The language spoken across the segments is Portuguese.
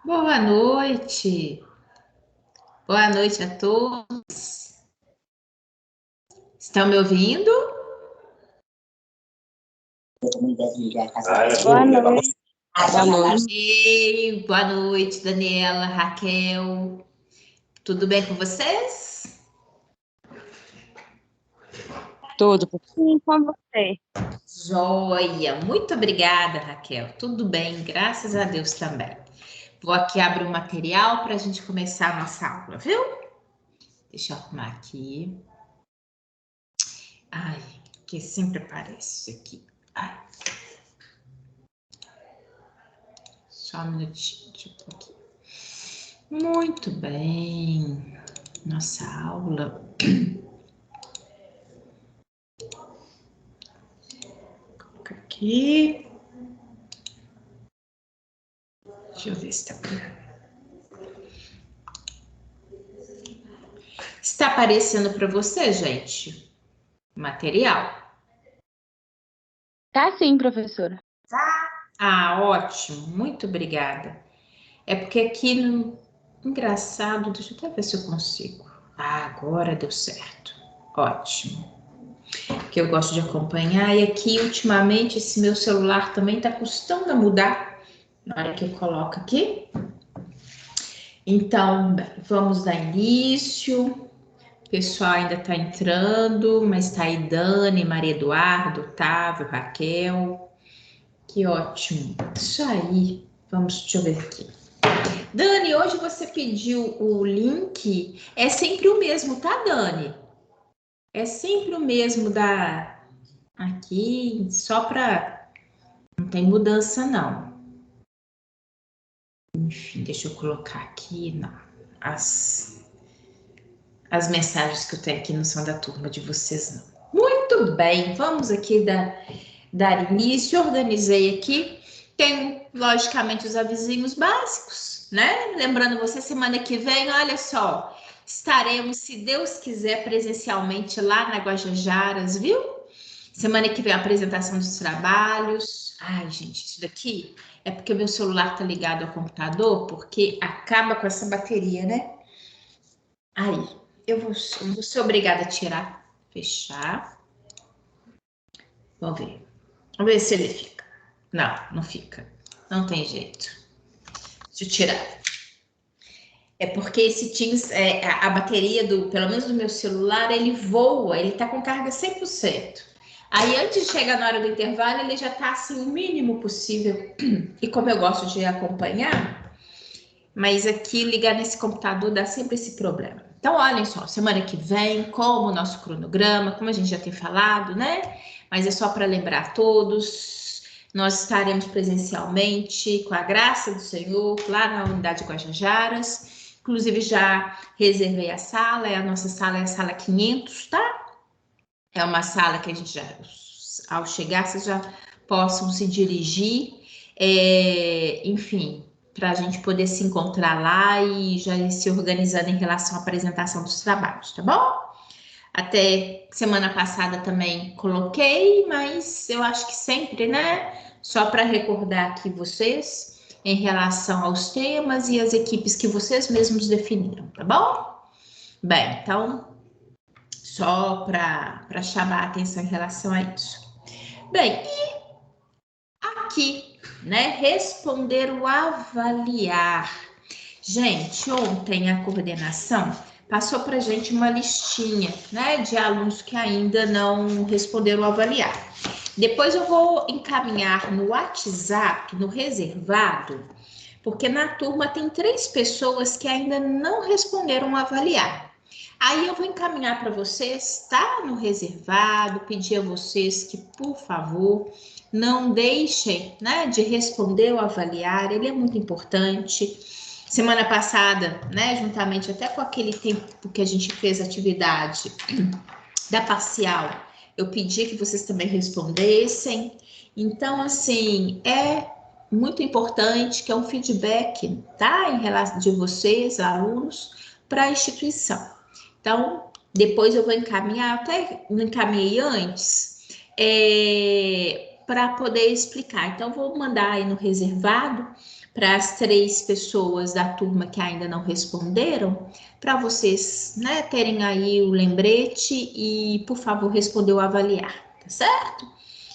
Boa noite. Boa noite a todos. Estão me ouvindo? Boa noite. Boa noite. Ei, boa noite, Daniela, Raquel. Tudo bem com vocês? Tudo. Sim, com você. Joia. Muito obrigada, Raquel. Tudo bem, graças a Deus também. Vou aqui abrir o material para a gente começar a nossa aula, viu? Deixa eu arrumar aqui. Ai, que sempre aparece isso aqui. Ai. Só um minutinho, deixa eu pôr aqui. Muito bem. Nossa aula. Coloca aqui. Deixa eu ver se está aparecendo. Está aparecendo para você, gente? Material. Tá sim, professora. Ah, ótimo. Muito obrigada. É porque aqui no... Engraçado, deixa eu até ver se eu consigo. Ah, agora deu certo. Ótimo. Que eu gosto de acompanhar. E aqui, ultimamente, esse meu celular também está custando a mudar. Na hora que eu coloco aqui. Então, vamos dar início. O pessoal ainda está entrando, mas está aí Dani, Maria Eduardo, Otávio, Raquel. Que ótimo. Isso aí. Vamos, deixa eu ver aqui. Dani, hoje você pediu o link. É sempre o mesmo, tá, Dani? É sempre o mesmo da aqui, só para não tem mudança não. Enfim, deixa eu colocar aqui, não. As mensagens que eu tenho aqui não são da turma de vocês, não. Muito bem, vamos aqui dar início. Organizei aqui. Tem, logicamente, os avisinhos básicos, né? Lembrando você, semana que vem, olha só, estaremos, se Deus quiser, presencialmente lá na Guajajaras, viu? Semana que vem a apresentação dos trabalhos. Ai, gente, isso daqui é porque meu celular tá ligado ao computador, porque acaba com essa bateria, né? Aí, eu vou ser obrigada a tirar, fechar. Vamos ver. Vamos ver se ele fica. Não, não fica. Não tem jeito. Deixa eu tirar. É porque esse Teams, a bateria pelo menos do meu celular, ele voa, ele tá com carga 100%. Aí antes de chegar na hora do intervalo, ele já tá assim o mínimo possível. E como eu gosto de acompanhar, mas aqui ligar nesse computador dá sempre esse problema. Então, olhem só, semana que vem, como o nosso cronograma, como a gente já tem falado, né? Mas é só para lembrar a todos, nós estaremos presencialmente, com a graça do Senhor, lá na unidade Guajajaras. Inclusive, já reservei a sala, a nossa sala é a sala 500, tá? É uma sala que a gente já, ao chegar, vocês já possam se dirigir, enfim, para a gente poder se encontrar lá e já ir se organizando em relação à apresentação dos trabalhos, tá bom? Até semana passada também coloquei, mas eu acho que sempre, né? Só para recordar aqui vocês em relação aos temas e as equipes que vocês mesmos definiram, tá bom? Bem, então, só para chamar a atenção em relação a isso. Bem, e aqui, né? Responder o avaliar. Gente, ontem a coordenação passou para a gente uma listinha, né, de alunos que ainda não responderam o avaliar. Depois eu vou encaminhar no WhatsApp, no reservado, porque na turma tem 3 pessoas que ainda não responderam o avaliar. Aí eu vou encaminhar para vocês, tá? No reservado, pedir a vocês que, por favor, não deixem, né, de responder o avaliar, ele é muito importante. Semana passada, né, juntamente até com aquele tempo que a gente fez atividade da parcial, eu pedi que vocês também respondessem. Então, assim, é muito importante que é um feedback, tá, em relação de vocês, alunos, para a instituição. Então, depois eu vou encaminhar, até não encaminhei antes, para poder explicar. Então, vou mandar aí no reservado para as 3 pessoas da turma que ainda não responderam, para vocês, né, terem aí o lembrete e, por favor, responder o avaliar, tá certo?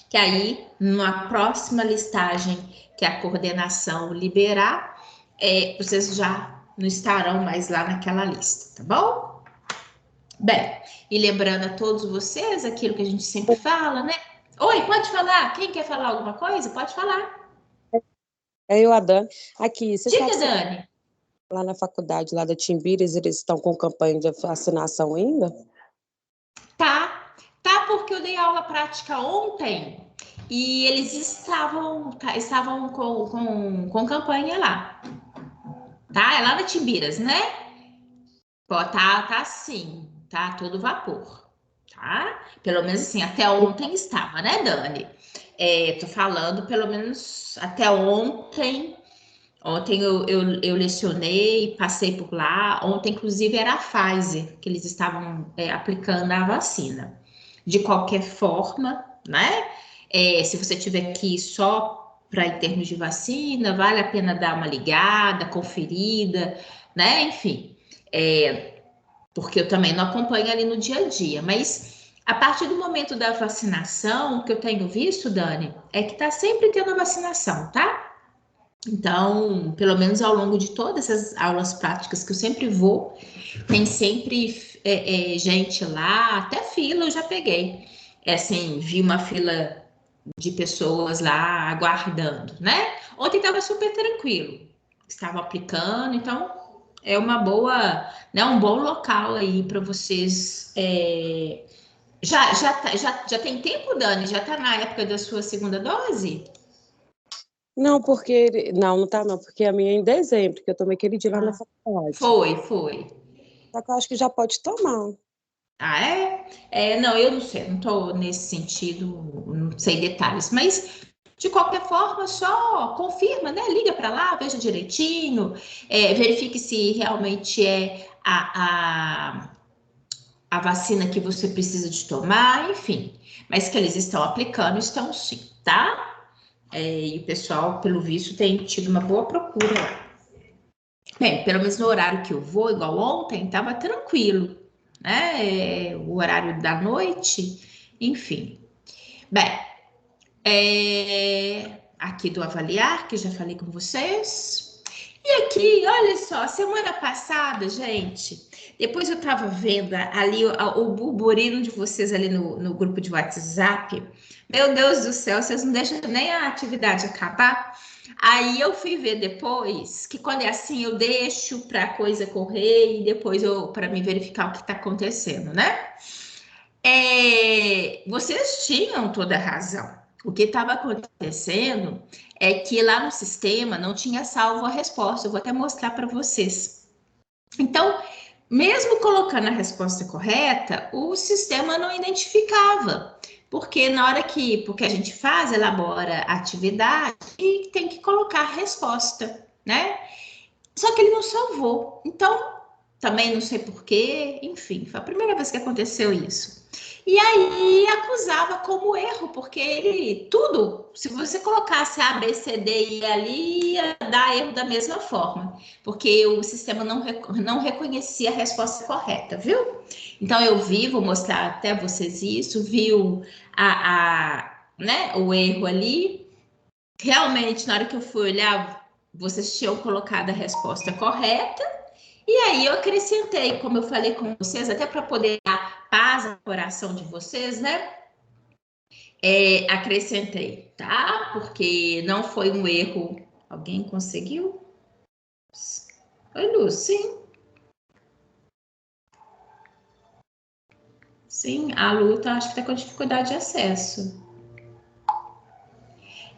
Que aí, na próxima listagem que a coordenação liberar, vocês já não estarão mais lá naquela lista, tá bom? Bem, e lembrando a todos vocês aquilo que a gente sempre fala, né? Oi, pode falar? Quem quer falar alguma coisa? Pode falar. É eu, a Dani. Aqui, você sabe Diga, se Dani. lá na faculdade, lá da Timbires, eles estão com campanha de vacinação ainda? Tá, porque eu dei aula prática ontem e eles estavam com campanha lá, tá? É lá na Timbiras, né? Pô, tá sim, tá todo vapor, tá? Pelo menos assim, até ontem estava, né, Dani? Tô falando pelo menos até ontem. Ontem eu lecionei, passei por lá. Ontem, inclusive, era a Pfizer que eles estavam aplicando a vacina. De qualquer forma, né? Se você tiver que ir só para em termos de vacina, vale a pena dar uma ligada, conferida, né? Enfim, porque eu também não acompanho ali no dia a dia, mas a partir do momento da vacinação, o que eu tenho visto, Dani, é que tá sempre tendo a vacinação, tá? Então, pelo menos ao longo de todas essas aulas práticas que eu sempre vou, tem sempre gente lá, até fila eu já peguei. Assim, vi uma fila de pessoas lá aguardando, né? Ontem estava super tranquilo, estavam aplicando, então é uma boa, né? Um bom local aí para vocês. Já tem tempo, Dani? Já está na época da sua segunda dose? Não, porque... Não tá não, porque a minha é em dezembro, que eu tomei aquele dia lá na Ah, faculdade. foi. Só que eu acho que já pode tomar. Ah, é? Não, eu não sei, não estou nesse sentido, não sei detalhes, mas de qualquer forma, só confirma, né? Liga para lá, veja direitinho, verifique se realmente é a vacina que você precisa de tomar, enfim. Mas que eles estão aplicando, estão sim, tá? E o pessoal, pelo visto, tem tido uma boa procura lá. Bem, pelo menos no horário que eu vou, igual ontem, estava tranquilo, né? O horário da noite, enfim. Bem, aqui do avaliar, que já falei com vocês. E aqui, olha só, semana passada, gente, depois eu estava vendo ali o burburino de vocês ali no grupo de WhatsApp. Meu Deus do céu, vocês não deixam nem a atividade acabar. Aí eu fui ver depois que quando é assim, eu deixo para a coisa correr e depois eu para me verificar o que está acontecendo, né? Vocês tinham toda a razão. O que estava acontecendo é que lá no sistema não tinha salvo a resposta. Eu vou até mostrar para vocês. Então, mesmo colocando a resposta correta, o sistema não identificava. Porque na hora porque a gente faz, elabora a atividade e tem que colocar a resposta, né? Só que ele não salvou. Então, também não sei porquê, enfim, foi a primeira vez que aconteceu isso. E aí acusava como erro, porque ele, tudo, se você colocasse A, B, C, D, E ali, ia dar erro da mesma forma, porque o sistema não reconhecia a resposta correta, viu? Então eu vi, vou mostrar até vocês isso, viu né, o erro ali. Realmente, na hora que eu fui olhar, vocês tinham colocado a resposta correta. E aí eu acrescentei, como eu falei com vocês, até para poder dar paz ao coração de vocês, né? Acrescentei, tá? Porque não foi um erro. Alguém conseguiu? Oi, Lu, sim. Sim, a Lu acho que está com dificuldade de acesso.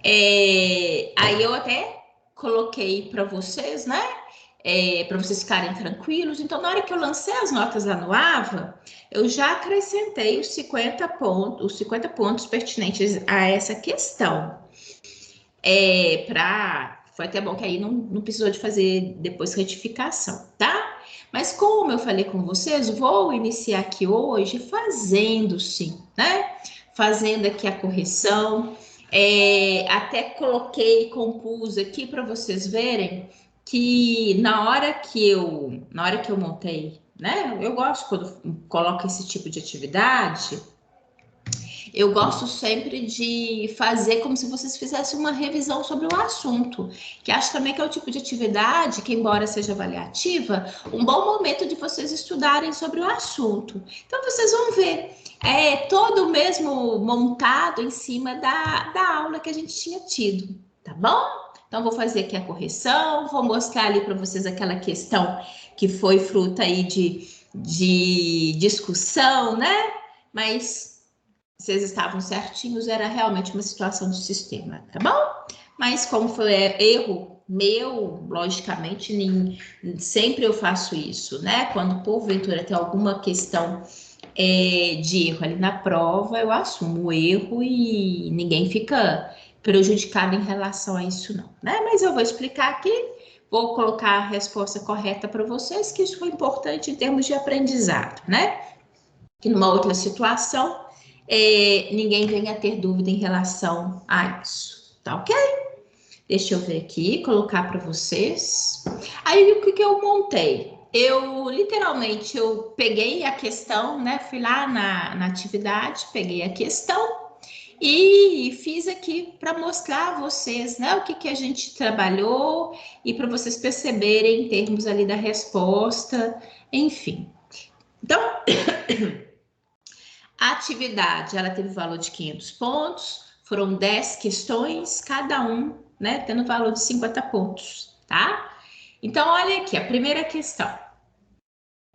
Aí eu até coloquei para vocês, né? Para vocês ficarem tranquilos. Então, na hora que eu lancei as notas lá no AVA, eu já acrescentei os 50 pontos pertinentes a essa questão. Foi até bom que aí não precisou de fazer depois retificação, tá? Mas como eu falei com vocês, vou iniciar aqui hoje fazendo sim, né? Fazendo aqui a correção. Até coloquei, compus aqui para vocês verem que na hora que eu montei, né? Eu gosto quando coloco esse tipo de atividade. Eu gosto sempre de fazer como se vocês fizessem uma revisão sobre o assunto, que acho também que é o tipo de atividade que, embora seja avaliativa, um bom momento de vocês estudarem sobre o assunto. Então, vocês vão ver, todo mesmo montado em cima da aula que a gente tinha tido, tá bom? Então, vou fazer aqui a correção, vou mostrar ali para vocês aquela questão que foi fruto aí de discussão, né? Mas vocês estavam certinhos, era realmente uma situação de sistema, tá bom? Mas como foi erro meu, logicamente, sempre eu faço isso, né? Quando porventura tem alguma questão de erro ali na prova, eu assumo o erro e ninguém fica prejudicado em relação a isso, não, né? Mas eu vou explicar aqui, vou colocar a resposta correta para vocês, que isso foi importante em termos de aprendizado, né? Que numa outra situação, ninguém venha ter dúvida em relação a isso, tá ok? Deixa eu ver aqui, colocar para vocês. Aí, o que eu montei? Literalmente, eu peguei a questão, né? Fui lá na atividade, peguei a questão e fiz aqui para mostrar a vocês, né? O que a gente trabalhou e para vocês perceberem em termos ali da resposta, enfim. Então, a atividade, ela teve valor de 500 pontos, foram 10 questões, cada um, né, tendo valor de 50 pontos, tá? Então, olha aqui, a primeira questão.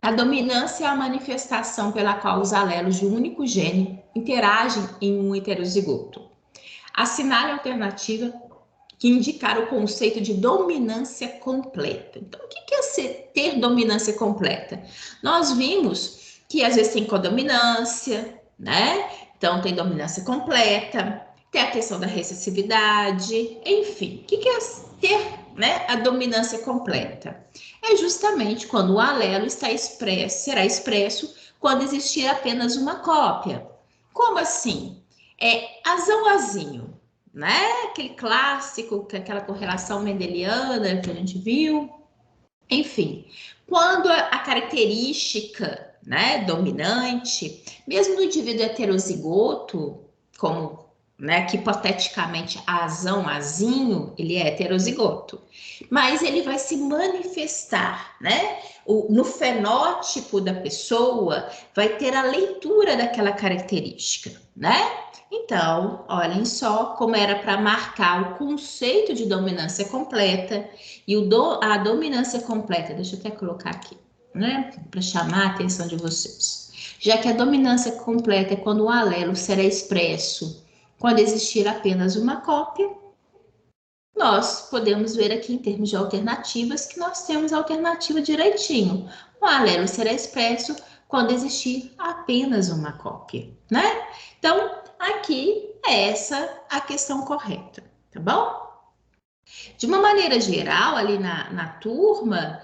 A dominância é a manifestação pela qual os alelos de um único gene interagem em um heterozigoto. Assinale a alternativa que indicar o conceito de dominância completa. Então, o que é ter dominância completa? Nós vimos que às vezes tem codominância, né? Então, tem dominância completa, tem a questão da recessividade, enfim. O que é ter, né, a dominância completa? É justamente quando o alelo será expresso quando existir apenas uma cópia. Como assim? Azão azinho, né? Aquele clássico, aquela correlação mendeliana que a gente viu. Enfim, quando a característica, né, dominante, mesmo no indivíduo heterozigoto, como, né, que hipoteticamente azão, azinho, ele é heterozigoto, mas ele vai se manifestar, né, no fenótipo da pessoa, vai ter a leitura daquela característica, né? Então, olhem só como era para marcar o conceito de dominância completa e a dominância completa, deixa eu até colocar aqui, né, para chamar a atenção de vocês. Já que a dominância completa é quando o alelo será expresso quando existir apenas uma cópia, nós podemos ver aqui em termos de alternativas que nós temos a alternativa direitinho. O alelo será expresso quando existir apenas uma cópia, né? Então, aqui é essa a questão correta, tá bom? De uma maneira geral, ali na turma,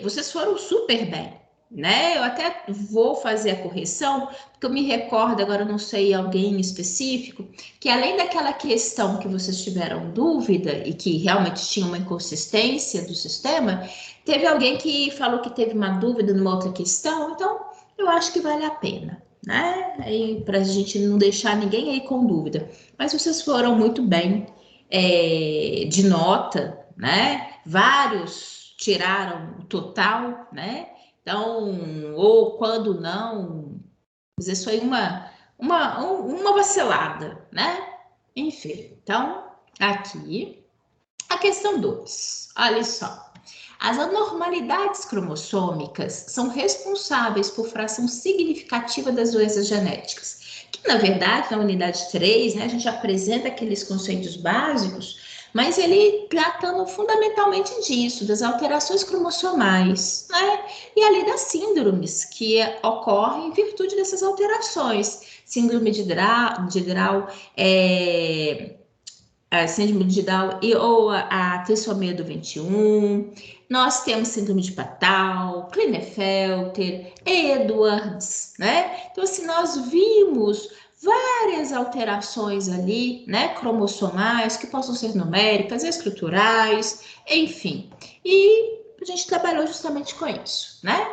vocês foram super bem, né? Eu até vou fazer a correção, porque eu me recordo, agora eu não sei alguém específico, que além daquela questão que vocês tiveram dúvida e que realmente tinha uma inconsistência do sistema, teve alguém que falou que teve uma dúvida numa outra questão, então eu acho que vale a pena, né? Para a gente não deixar ninguém aí com dúvida. Mas vocês foram muito bem. De nota, né? Vários tiraram o total, né? Então, ou quando não, isso foi uma vacilada, né? Enfim, então, aqui, a questão 2, olha só. As anormalidades cromossômicas são responsáveis por fração significativa das doenças genéticas. Que, na verdade, na unidade 3, né, a gente apresenta aqueles conceitos básicos, mas ele tratando fundamentalmente disso, das alterações cromossomais, né? E ali das síndromes que ocorrem em virtude dessas alterações. Síndrome de Down, a síndrome de Down ou a trissomia do 21. Nós temos síndrome de Patau, Klinefelter, Edwards, né? Então, assim, nós vimos várias alterações ali, né, cromossomais, que possam ser numéricas, estruturais, enfim. E a gente trabalhou justamente com isso, né?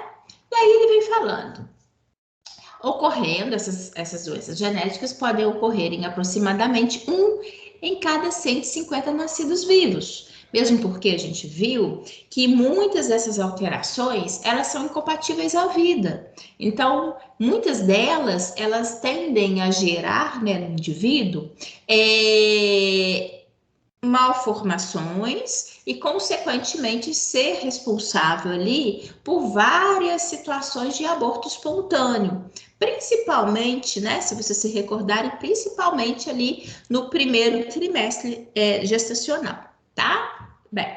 E aí ele vem falando. Ocorrendo, essas doenças genéticas podem ocorrer em aproximadamente 1 em cada 150 nascidos vivos. Mesmo porque a gente viu que muitas dessas alterações, elas são incompatíveis à vida. Então, muitas delas, elas tendem a gerar, né, no indivíduo, malformações e, consequentemente, ser responsável ali por várias situações de aborto espontâneo. Principalmente, né, se você se recordarem, principalmente ali no primeiro trimestre gestacional, tá? Bem,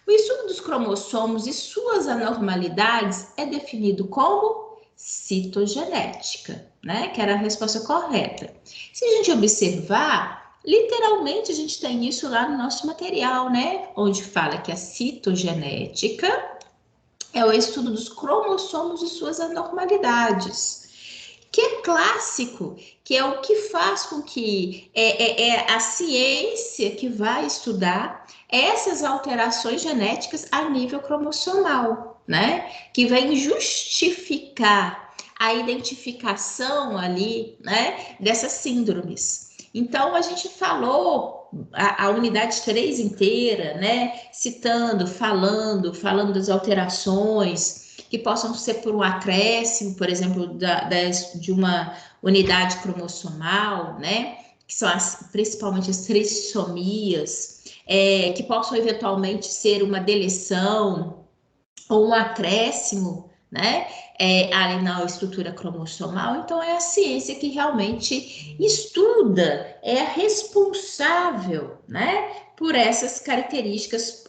o estudo dos cromossomos e suas anormalidades é definido como citogenética, né? Que era a resposta correta. Se a gente observar, literalmente a gente tem isso lá no nosso material, né? Onde fala que a citogenética é o estudo dos cromossomos e suas anormalidades, que é clássico, que é o que faz com que a ciência que vai estudar essas alterações genéticas a nível cromossomal, né? Que vem justificar a identificação ali, né, dessas síndromes. Então, a gente falou a unidade 3 inteira, né, citando, falando das alterações que possam ser por um acréscimo, por exemplo, de uma unidade cromossomal, né, que são principalmente as trissomias, que possam eventualmente ser uma deleção ou um acréscimo, né, ali na estrutura cromossomal. Então, é a ciência que realmente estuda, é a responsável, né, por essas características.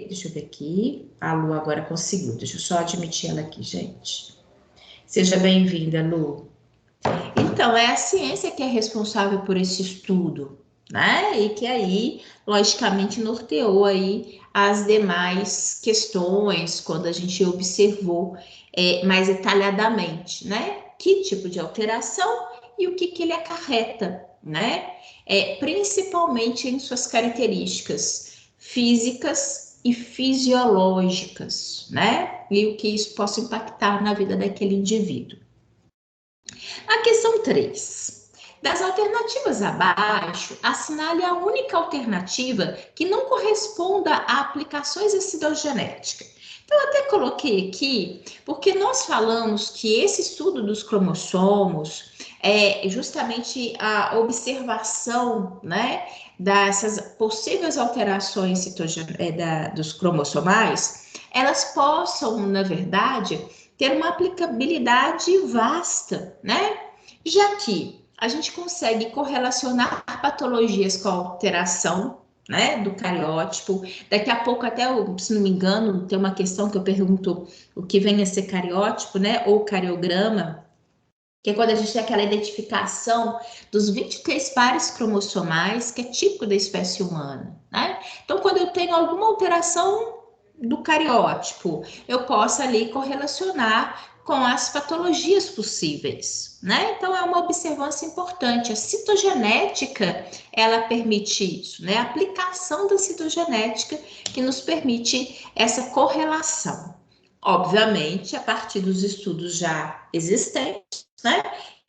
Deixa eu ver aqui. A Lu agora conseguiu. Deixa eu só admitir ela aqui, gente. Seja bem-vinda, Lu. Então, é a ciência que é responsável por esse estudo, né? E que aí, logicamente, norteou aí as demais questões quando a gente observou mais detalhadamente, né? Que tipo de alteração e o que ele acarreta, né? Principalmente em suas características físicas e fisiológicas, né? E o que isso possa impactar na vida daquele indivíduo. A questão 3. Das alternativas abaixo, assinale a única alternativa que não corresponda a aplicações da citogenética. Então, eu até coloquei aqui, porque nós falamos que esse estudo dos cromossomos é justamente a observação, né, dessas possíveis alterações dos cromossomais, elas possam, na verdade, ter uma aplicabilidade vasta, né? Já que a gente consegue correlacionar patologias com a alteração, né, do cariótipo. Daqui a pouco até, se não me engano, tem uma questão que eu pergunto o que vem a ser cariótipo, né, ou cariograma, que é quando a gente tem aquela identificação dos 23 pares cromossomais, que é típico da espécie humana, né? Então, quando eu tenho alguma alteração do cariótipo, eu posso ali correlacionar com as patologias possíveis, né? Então, é uma observância importante. A citogenética, ela permite isso, né? A aplicação da citogenética que nos permite essa correlação. Obviamente, a partir dos estudos já existentes, né?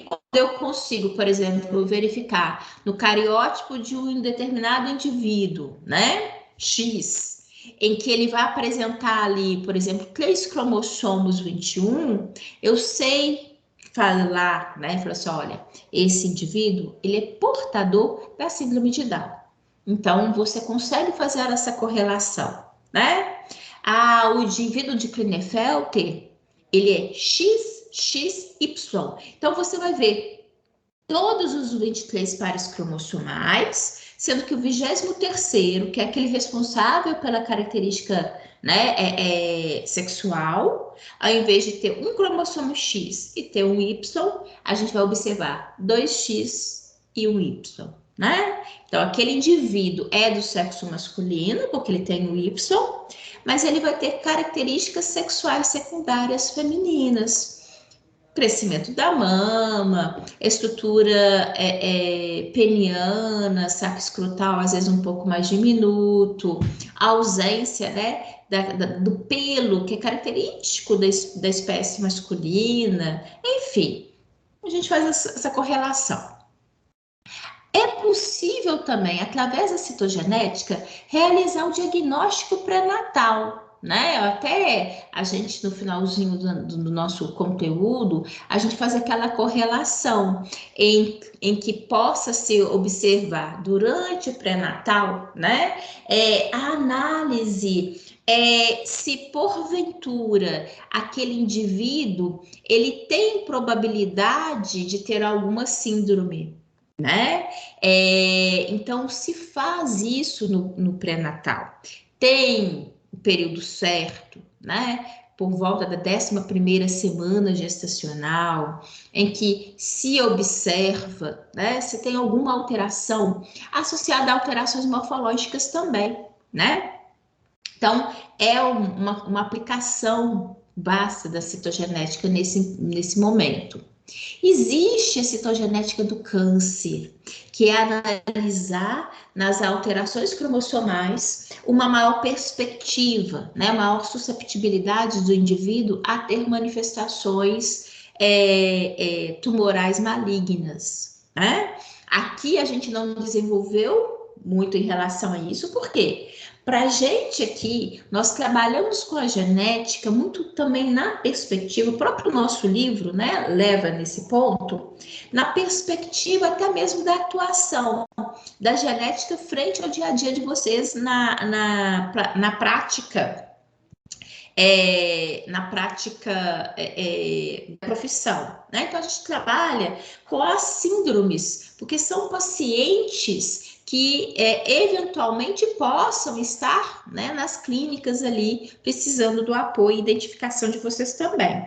Quando eu consigo, por exemplo, verificar no cariótipo de um determinado indivíduo, né? X, em que ele vai apresentar ali, por exemplo, 3 cromossomos 21, eu sei falar, né? Falar assim, olha, esse indivíduo, ele é portador da síndrome de Down. Então, você consegue fazer essa correlação, né? O indivíduo de Klinefelter, ele é XXY. Então, você vai ver todos os 23 pares cromossomais, sendo que o 23º, que é aquele responsável pela característica, né, sexual, ao invés de ter um cromossomo X e ter um Y, a gente vai observar 2X e um Y, né? Então, aquele indivíduo é do sexo masculino, porque ele tem o Y, mas ele vai ter características sexuais secundárias femininas, crescimento da mama, estrutura peniana, saco escrotal, às vezes um pouco mais diminuto, a ausência, né, do pelo, que é característico da espécie masculina, enfim, a gente faz essa correlação. É possível também, através da citogenética, realizar o diagnóstico pré-natal, né? Até a gente, no finalzinho do nosso conteúdo, a gente faz aquela correlação em que possa se observar durante o pré-natal, né? A análise. Se porventura aquele indivíduo ele tem probabilidade de ter alguma síndrome, né? Então, se faz isso no pré-natal. Tem o período certo, né? Por volta da 11ª semana gestacional, em que se observa, né? Se tem alguma alteração associada a alterações morfológicas também, né? Então, é uma aplicação vasta da citogenética nesse momento. Existe a citogenética do câncer, que é analisar nas alterações cromossomais uma maior perspectiva, né, maior susceptibilidade do indivíduo a ter manifestações tumorais malignas, né? Aqui a gente não desenvolveu muito em relação a isso, por quê? Para a gente aqui, nós trabalhamos com a genética muito também na perspectiva, o próprio nosso livro, né, leva nesse ponto, na perspectiva até mesmo da atuação da genética frente ao dia a dia de vocês na prática. Da profissão, né? Então a gente trabalha com as síndromes, porque são pacientes que eventualmente possam estar, né, nas clínicas ali, precisando do apoio e identificação de vocês também.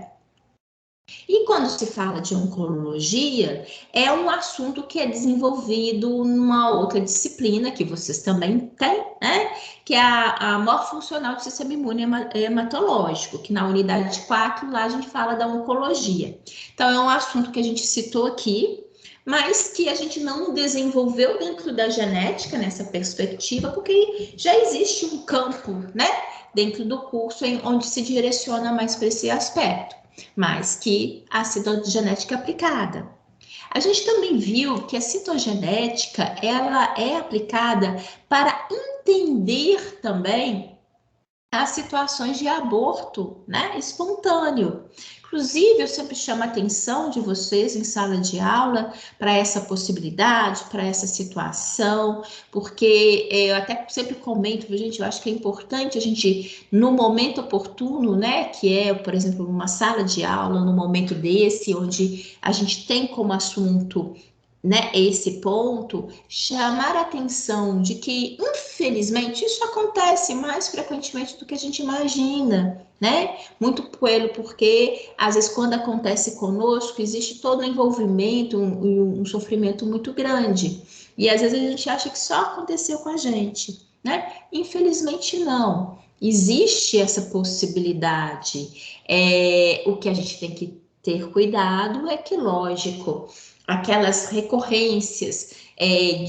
E quando se fala de oncologia, é um assunto que é desenvolvido numa outra disciplina que vocês também têm, né? Que é a morfuncional do sistema imune hematológico, que na unidade 4 lá a gente fala da oncologia. Então é um assunto que a gente citou aqui, mas que a gente não desenvolveu dentro da genética nessa perspectiva, porque já existe um campo, né, dentro do curso onde se direciona mais para esse aspecto, mas que a citogenética é aplicada. A gente também viu que a citogenética ela é aplicada para entender também as situações de aborto, né, espontâneo. Inclusive, eu sempre chamo a atenção de vocês em sala de aula para essa possibilidade, para essa situação, porque eu até sempre comento, gente, eu acho que é importante a gente, no momento oportuno, né, que é, por exemplo, numa sala de aula, no momento desse, onde a gente tem como assunto, né, esse ponto, chamar a atenção de que, infelizmente, isso acontece mais frequentemente do que a gente imagina, né? Muito porque, às vezes, quando acontece conosco, existe todo um envolvimento e um sofrimento muito grande. E, às vezes, a gente acha que só aconteceu com a gente, né? Infelizmente, não. Existe essa possibilidade. O que a gente tem que ter cuidado é que, lógico, aquelas recorrências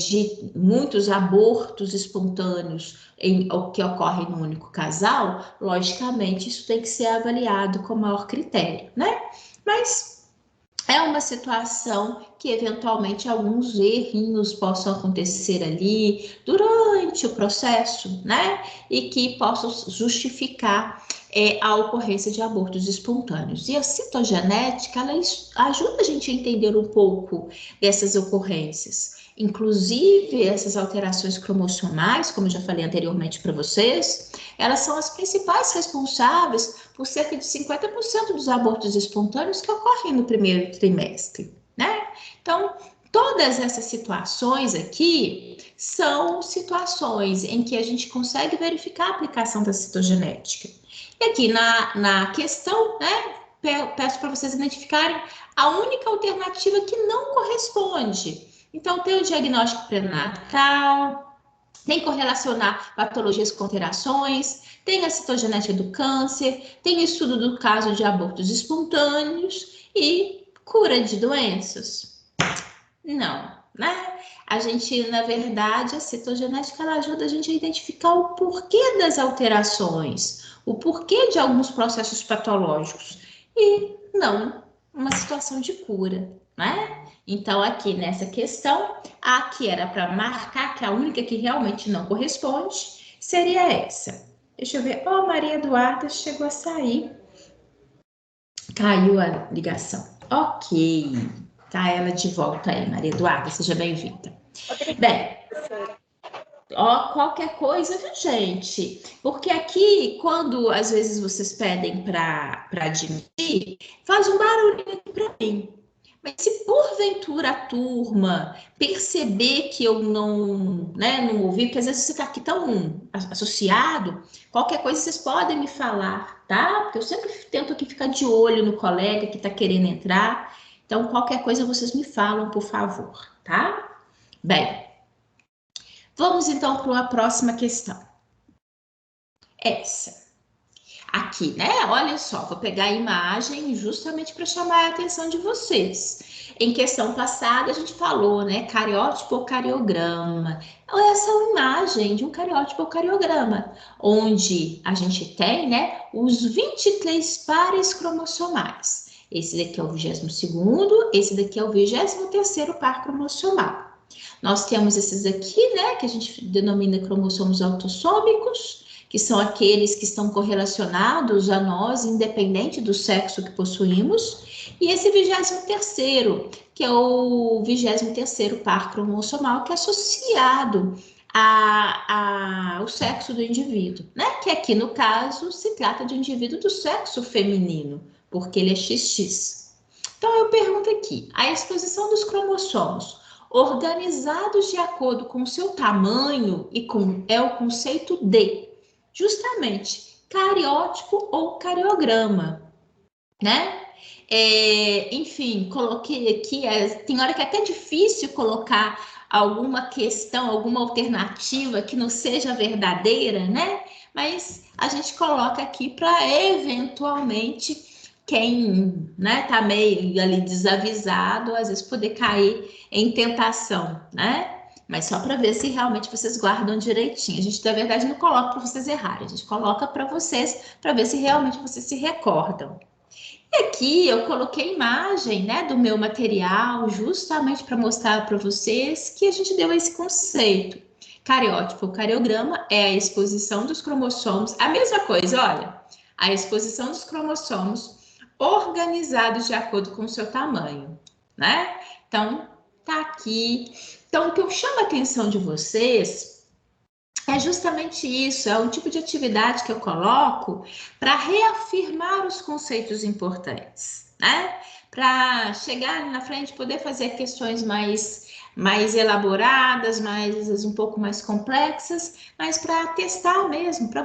de muitos abortos espontâneos que ocorrem no único casal, logicamente isso tem que ser avaliado com maior critério, né? Mas é uma situação que eventualmente alguns errinhos possam acontecer ali durante o processo, né? E que possam justificar a ocorrência de abortos espontâneos. E a citogenética, ela ajuda a gente a entender um pouco dessas ocorrências. Inclusive, essas alterações cromossomais, como eu já falei anteriormente para vocês, elas são as principais responsáveis por cerca de 50% dos abortos espontâneos que ocorrem no primeiro trimestre, né? Então, todas essas situações aqui são situações em que a gente consegue verificar a aplicação da citogenética. E aqui na questão, né, peço para vocês identificarem a única alternativa que não corresponde. Então, tem o diagnóstico pré-natal, tem que correlacionar patologias com alterações, tem a citogenética do câncer, tem estudo do caso de abortos espontâneos e cura de doenças. Não, né? A gente, na verdade, a citogenética ela ajuda a gente a identificar o porquê das alterações, o porquê de alguns processos patológicos e não uma situação de cura, né? Então, aqui nessa questão, a que era para marcar, que a única que realmente não corresponde, seria essa. Deixa eu ver. Oh, Maria Eduarda chegou a sair. Caiu a ligação. Ok. Tá ela de volta aí, Maria Eduarda. Seja bem-vinda. Bem, ó, qualquer coisa, viu, gente? Porque aqui, quando às vezes vocês pedem para admitir, faz um barulho para mim. Mas se porventura a turma perceber que eu não, né, não ouvi, porque às vezes você está aqui tão associado, qualquer coisa vocês podem me falar, tá? Porque eu sempre tento aqui ficar de olho no colega que está querendo entrar. Então, qualquer coisa vocês me falam, por favor, tá? Bem, vamos então para a próxima questão. Essa. Aqui, né? Olha só, vou pegar a imagem justamente para chamar a atenção de vocês. Em questão passada, a gente falou, né? Cariótipo ou cariograma. Essa é uma imagem de um cariótipo ou cariograma, onde a gente tem, né, os 23 pares cromossomais. Esse daqui é o 22º, esse daqui é o 23º par cromossomal. Nós temos esses aqui, né, que a gente denomina cromossomos autossômicos, que são aqueles que estão correlacionados a nós, independente do sexo que possuímos, e esse 23º, que é o 23º par cromossomal, que é associado ao sexo do indivíduo, né? Que aqui, no caso, se trata de um indivíduo do sexo feminino, porque ele é XX. Então, eu pergunto aqui, a exposição dos cromossomos organizados de acordo com o seu tamanho é o conceito de justamente cariótipo ou cariograma, né? Enfim, coloquei aqui, tem hora que é até difícil colocar alguma questão, alguma alternativa que não seja verdadeira, né? Mas a gente coloca aqui para eventualmente quem, né, tá meio ali desavisado, às vezes poder cair em tentação, né? Mas só para ver se realmente vocês guardam direitinho. A gente, na verdade, não coloca para vocês errarem, a gente coloca para vocês, para ver se realmente vocês se recordam. E aqui eu coloquei imagem, né, do meu material, justamente para mostrar para vocês que a gente deu esse conceito. Cariótipo ou cariograma é a exposição dos cromossomos, a mesma coisa, olha, a exposição dos cromossomos organizados de acordo com o seu tamanho, né? Então, tá aqui. Então, o que eu chamo a atenção de vocês é justamente isso, é um tipo de atividade que eu coloco para reafirmar os conceitos importantes, né? Para chegar na frente, poder fazer questões mais elaboradas, mais um pouco mais complexas, mas para testar mesmo, para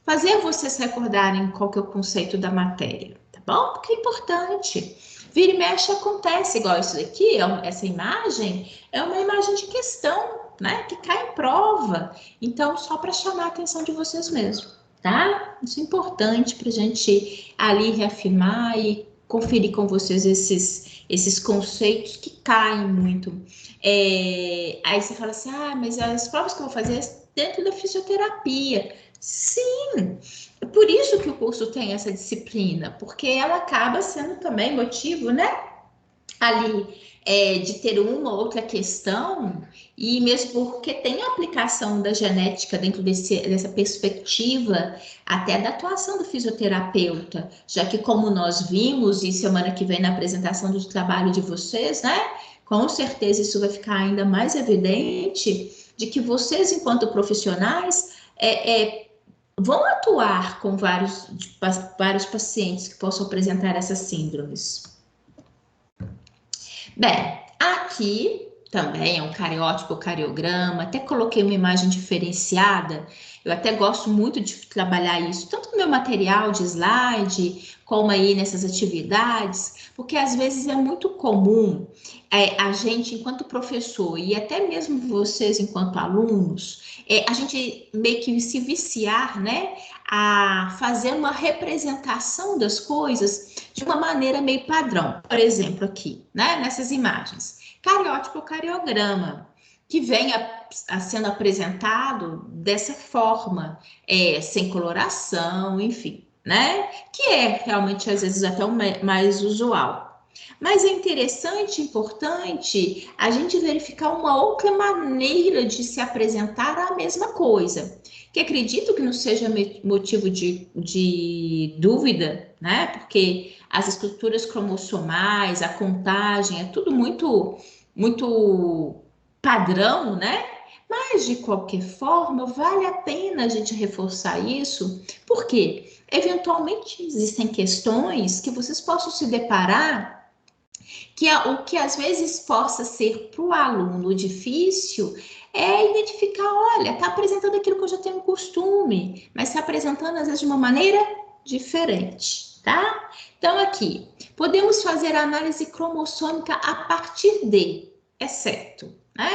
fazer vocês recordarem qual que é o conceito da matéria, tá bom? Porque é importante. Vira e mexe acontece, igual isso daqui, essa imagem é uma imagem de questão, né? Que cai em prova. Então, só para chamar a atenção de vocês mesmo, tá? Isso é importante para a gente ali reafirmar e conferir com vocês esses conceitos que caem muito. Aí você fala assim, mas as provas que eu vou fazer é dentro da fisioterapia. Sim, por isso que o curso tem essa disciplina, porque ela acaba sendo também motivo, né? Ali de ter uma ou outra questão, e mesmo porque tem a aplicação da genética dentro dessa perspectiva, até da atuação do fisioterapeuta, já que como nós vimos, e semana que vem na apresentação do trabalho de vocês, né? Com certeza isso vai ficar ainda mais evidente, de que vocês, enquanto profissionais, vão atuar com vários pacientes que possam apresentar essas síndromes. Bem, aqui também é um cariótipo ou cariograma, até coloquei uma imagem diferenciada. Eu até gosto muito de trabalhar isso, tanto no meu material de slide, como aí nessas atividades, porque às vezes é muito comum a gente, enquanto professor, e até mesmo vocês, enquanto alunos, a gente meio que se viciar, né, a fazer uma representação das coisas de uma maneira meio padrão. Por exemplo, aqui, né, nessas imagens. Cariótipo ou cariograma, que vem sendo apresentado dessa forma, sem coloração, enfim, né? Que é realmente, às vezes, até o mais usual. Mas é interessante, importante, a gente verificar uma outra maneira de se apresentar a mesma coisa, que acredito que não seja motivo de dúvida, né? Porque as estruturas cromossomais, a contagem, é tudo muito padrão, né? Mas, de qualquer forma, vale a pena a gente reforçar isso, porque eventualmente existem questões que vocês possam se deparar que o que às vezes possa ser para o aluno difícil é identificar, olha, está apresentando aquilo que eu já tenho costume, mas está apresentando às vezes de uma maneira diferente, tá? Então aqui, podemos fazer a análise cromossômica a partir de, exceto, né?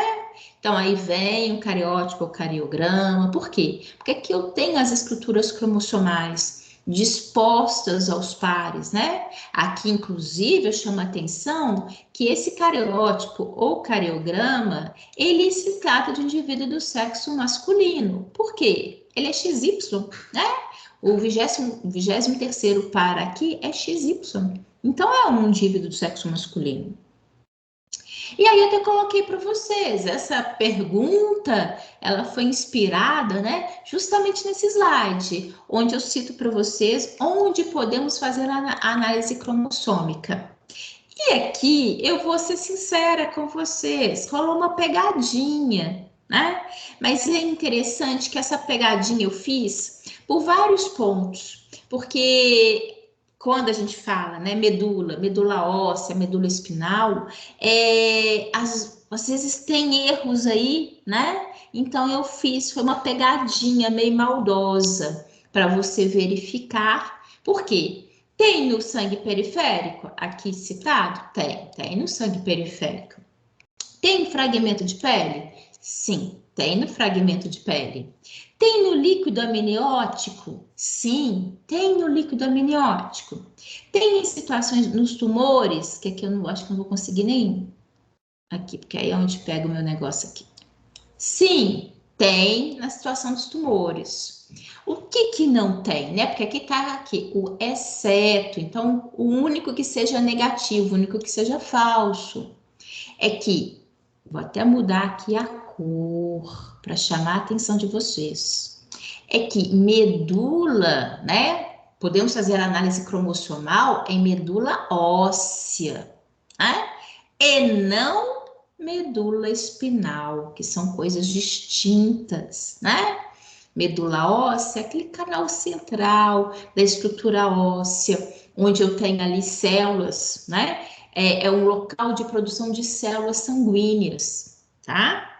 Então aí vem o cariótipo ou cariograma, por quê? Porque aqui eu tenho as estruturas cromossomais dispostas aos pares, né? Aqui, inclusive, eu chamo a atenção que esse cariótipo ou cariograma, ele se trata de um indivíduo do sexo masculino. Por quê? Ele é XY, né? O 23º par aqui é XY. Então, é um indivíduo do sexo masculino. E aí eu até coloquei para vocês, essa pergunta, ela foi inspirada, né, justamente nesse slide, onde eu cito para vocês onde podemos fazer a análise cromossômica. E aqui eu vou ser sincera com vocês, rolou uma pegadinha, né? Mas é interessante que essa pegadinha eu fiz por vários pontos, porque quando a gente fala, né, medula óssea, medula espinal, às vezes tem erros aí, né? Então eu fiz, foi uma pegadinha meio maldosa para você verificar. Por quê? Tem no sangue periférico, aqui citado? Tem no sangue periférico. Tem fragmento de pele? Sim, tem no fragmento de pele. Tem no líquido amniótico? Sim, tem no líquido amniótico. Tem em situações nos tumores, que aqui eu não acho que eu não vou conseguir nenhum. Aqui, porque aí é onde pega o meu negócio aqui. Sim, tem na situação dos tumores. O que não tem, né? Porque aqui tá aqui o exceto, então o único que seja negativo, o único que seja falso é que vou até mudar aqui a cor para chamar a atenção de vocês. É que medula, né? Podemos fazer análise cromossomal em medula óssea, né? E não medula espinal, que são coisas distintas, né? Medula óssea, aquele canal central da estrutura óssea, onde eu tenho ali células, né? É um local de produção de células sanguíneas, tá?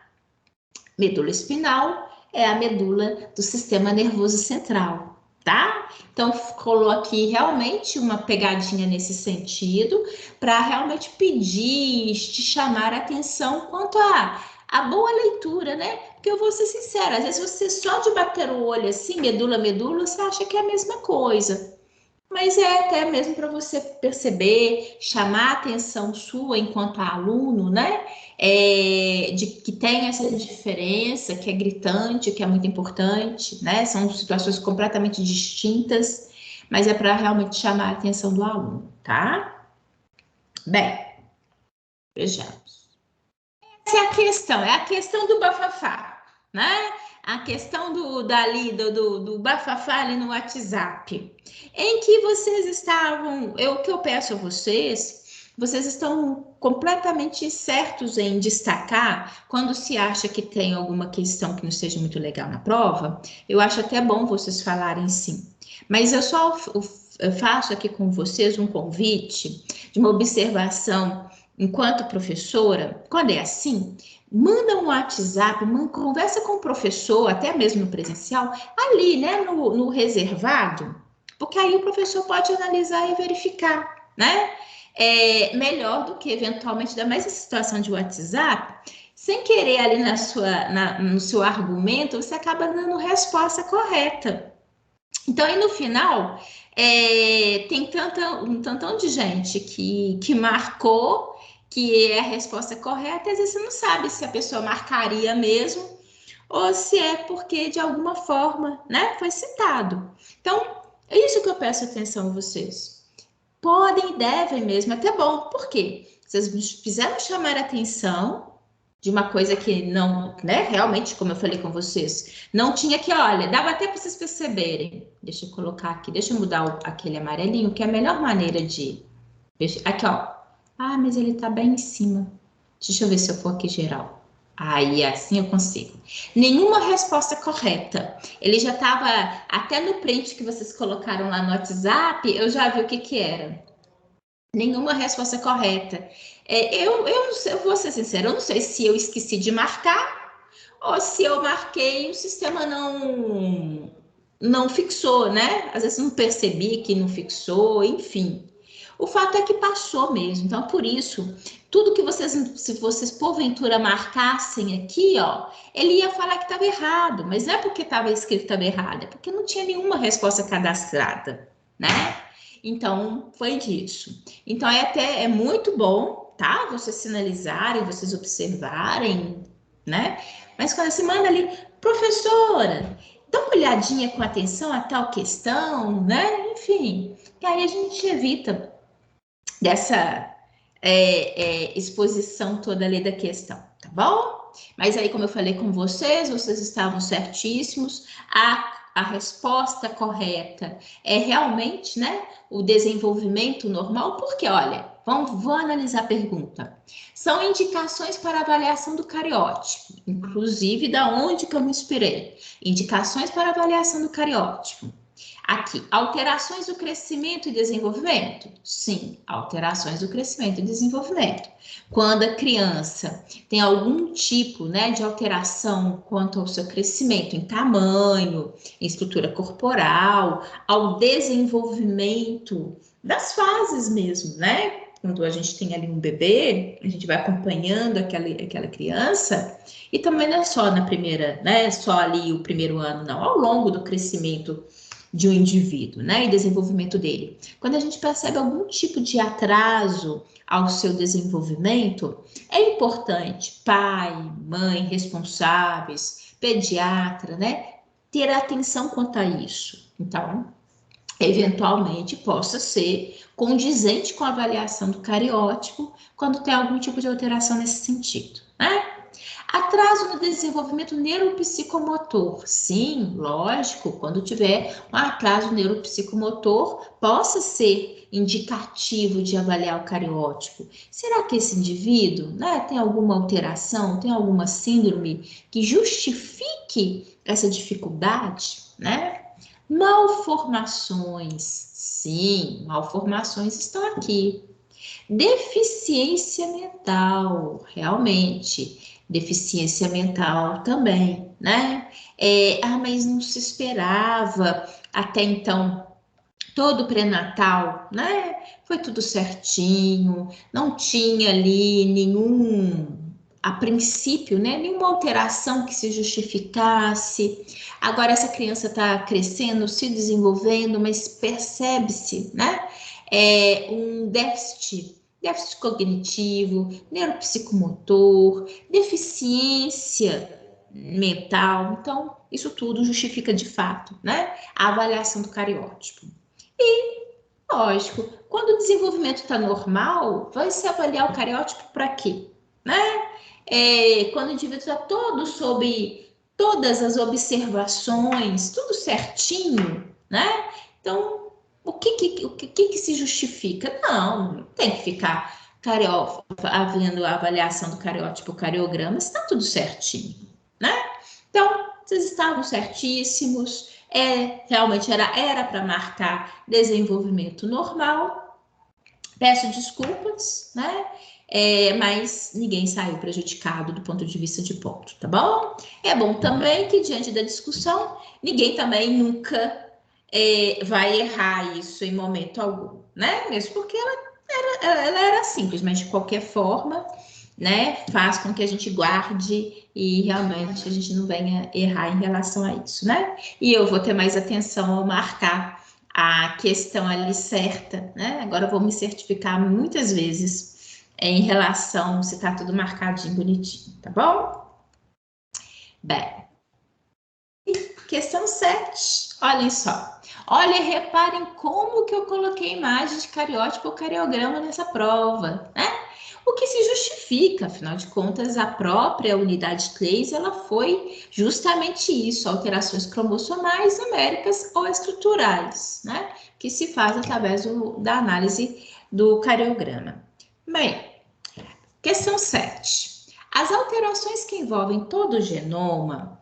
Medula espinal é a medula do sistema nervoso central, tá? Então, rolou aqui realmente uma pegadinha nesse sentido, para realmente pedir, te chamar a atenção quanto a boa leitura, né? Porque eu vou ser sincera, às vezes você só de bater o olho assim, medula, você acha que é a mesma coisa. Mas é até mesmo para você perceber, chamar a atenção sua enquanto aluno, né? De que tem essa diferença, que é gritante, que é muito importante, né? São situações completamente distintas, mas é para realmente chamar a atenção do aluno, tá? Bem, vejamos. Essa é a questão do bafafá, né? A questão do bafafá ali no WhatsApp, em que vocês estavam, o que eu peço a vocês estão completamente certos em destacar quando se acha que tem alguma questão que não seja muito legal na prova. Eu acho até bom vocês falarem sim, mas eu só faço aqui com vocês um convite de uma observação enquanto professora, quando é assim, manda um WhatsApp, conversa com o professor, até mesmo no presencial, ali, né, no reservado, porque aí o professor pode analisar e verificar, né? É melhor do que eventualmente, ainda mais essa situação de WhatsApp, sem querer ali no seu argumento, você acaba dando resposta correta. Então, aí no final, tem um tantão de gente que marcou que é a resposta correta, e às vezes você não sabe se a pessoa marcaria mesmo ou se é porque de alguma forma, né, foi citado. Então, é isso que eu peço atenção a vocês. Podem e devem mesmo, até bom. Por quê? Vocês fizeram chamar a atenção de uma coisa que não, né, realmente, como eu falei com vocês, não tinha que, olha, dava até para vocês perceberem. Deixa eu colocar aqui, deixa eu mudar aquele amarelinho, que é a melhor maneira de... Aqui, ó. Ah, mas ele tá bem em cima. Deixa eu ver se eu for aqui geral. Aí, assim eu consigo. Nenhuma resposta correta. Ele já estava, até no print que vocês colocaram lá no WhatsApp, eu já vi o que que era. Nenhuma resposta correta. Eu, não sei, eu vou ser sincera, eu não sei se eu esqueci de marcar ou se eu marquei e o sistema não fixou, né? Às vezes não percebi que não fixou, enfim. O fato é que passou mesmo. Então, por isso, tudo que vocês, se vocês porventura marcassem aqui, ó, ele ia falar que estava errado, mas não é porque estava escrito que estava errado, é porque não tinha nenhuma resposta cadastrada, né? Então, foi disso. Então, é muito bom, tá? Vocês sinalizarem, vocês observarem, né? Mas quando você manda ali, professora, dá uma olhadinha com atenção a tal questão, né? Enfim, e aí a gente evita dessa exposição toda ali da questão, tá bom? Mas aí, como eu falei com vocês estavam certíssimos. A resposta correta é realmente, né, o desenvolvimento normal, porque, olha, vou analisar a pergunta. São indicações para avaliação do cariótipo, inclusive da onde que eu me inspirei. Indicações para avaliação do cariótipo. Aqui, alterações do crescimento e desenvolvimento? Sim, alterações do crescimento e desenvolvimento. Quando a criança tem algum tipo, né, de alteração quanto ao seu crescimento em tamanho, em estrutura corporal, ao desenvolvimento das fases mesmo, né? Quando a gente tem ali um bebê, a gente vai acompanhando aquela criança, e também não é só na primeira, né? Só ali o primeiro ano, não, ao longo do crescimento de um indivíduo, né, e desenvolvimento dele. Quando a gente percebe algum tipo de atraso ao seu desenvolvimento, é importante pai, mãe, responsáveis, pediatra, né, ter atenção quanto a isso. Então, eventualmente possa ser condizente com a avaliação do cariótipo quando tem algum tipo de alteração nesse sentido, né? Atraso no desenvolvimento neuropsicomotor. Sim, lógico, quando tiver um atraso neuropsicomotor, possa ser indicativo de avaliar o cariótipo. Será que esse indivíduo, né, tem alguma alteração, tem alguma síndrome que justifique essa dificuldade, né? Malformações. Sim, malformações estão aqui. Deficiência mental, realmente. Deficiência mental também, né? Mas não se esperava até então todo pré-natal, né? Foi tudo certinho, não tinha ali a princípio, né? Nenhuma alteração que se justificasse. Agora essa criança está crescendo, se desenvolvendo, mas percebe-se, né? Um déficit cognitivo, neuropsicomotor, deficiência mental. Então, isso tudo justifica de fato, né, a avaliação do cariótipo. E, lógico, quando o desenvolvimento está normal, vai se avaliar o cariótipo para quê? Né? Quando o indivíduo está todo sob todas as observações, tudo certinho, né? Então, o que se justifica? Não tem que ficar havendo a avaliação do cariótipo, cariograma, está tudo certinho, né? Então, vocês estavam certíssimos, realmente era para marcar desenvolvimento normal. Peço desculpas, né? mas ninguém saiu prejudicado do ponto de vista de ponto, tá bom? É bom também que, diante da discussão, ninguém também nunca vai errar isso em momento algum, né? Mesmo porque ela era simples, mas de qualquer forma, né, faz com que a gente guarde e realmente a gente não venha errar em relação a isso, né? E eu vou ter mais atenção ao marcar a questão ali certa, né? Agora eu vou me certificar muitas vezes em relação se tá tudo marcadinho, bonitinho, tá bom? Bem, questão 7, olhem só. Olha, reparem como que eu coloquei imagem de cariótipo ou cariograma nessa prova, né? O que se justifica, afinal de contas, a própria unidade 3, ela foi justamente isso, alterações cromossomais, numéricas ou estruturais, né? Que se faz através da análise do cariograma. Bem, questão 7. As alterações que envolvem todo o genoma,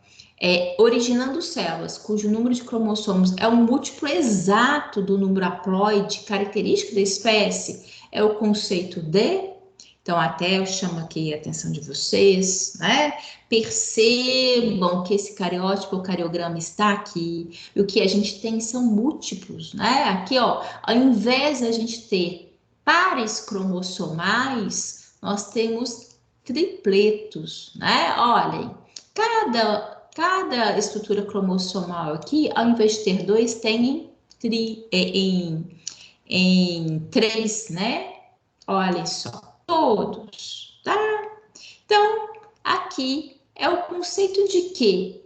originando células cujo número de cromossomos é um múltiplo exato do número haploide característico da espécie, é o conceito de. Então, até eu chamo aqui a atenção de vocês, né? Percebam que esse cariótipo ou cariograma está aqui. E o que a gente tem são múltiplos, né? Aqui, ó, ao invés de a gente ter pares cromossomais, nós temos tripletos, né? Olhem, cada estrutura cromossomal aqui, ao invés de ter 2, tem em 3, né? Olhem só, todos, tá? Então, aqui é o conceito de que,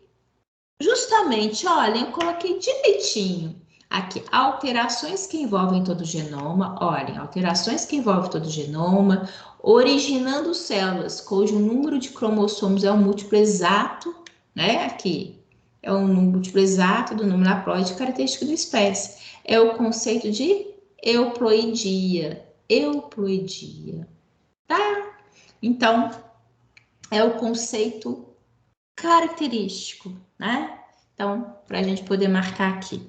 justamente, olhem, eu coloquei direitinho aqui, alterações que envolvem todo o genoma, olhem, alterações que envolvem todo o genoma, originando células cujo número de cromossomos é um múltiplo exato, né? Aqui é um múltiplo exato do número haploide característico da espécie. É o conceito de euploidia, tá? Então, é o conceito característico, né? Então, para a gente poder marcar aqui.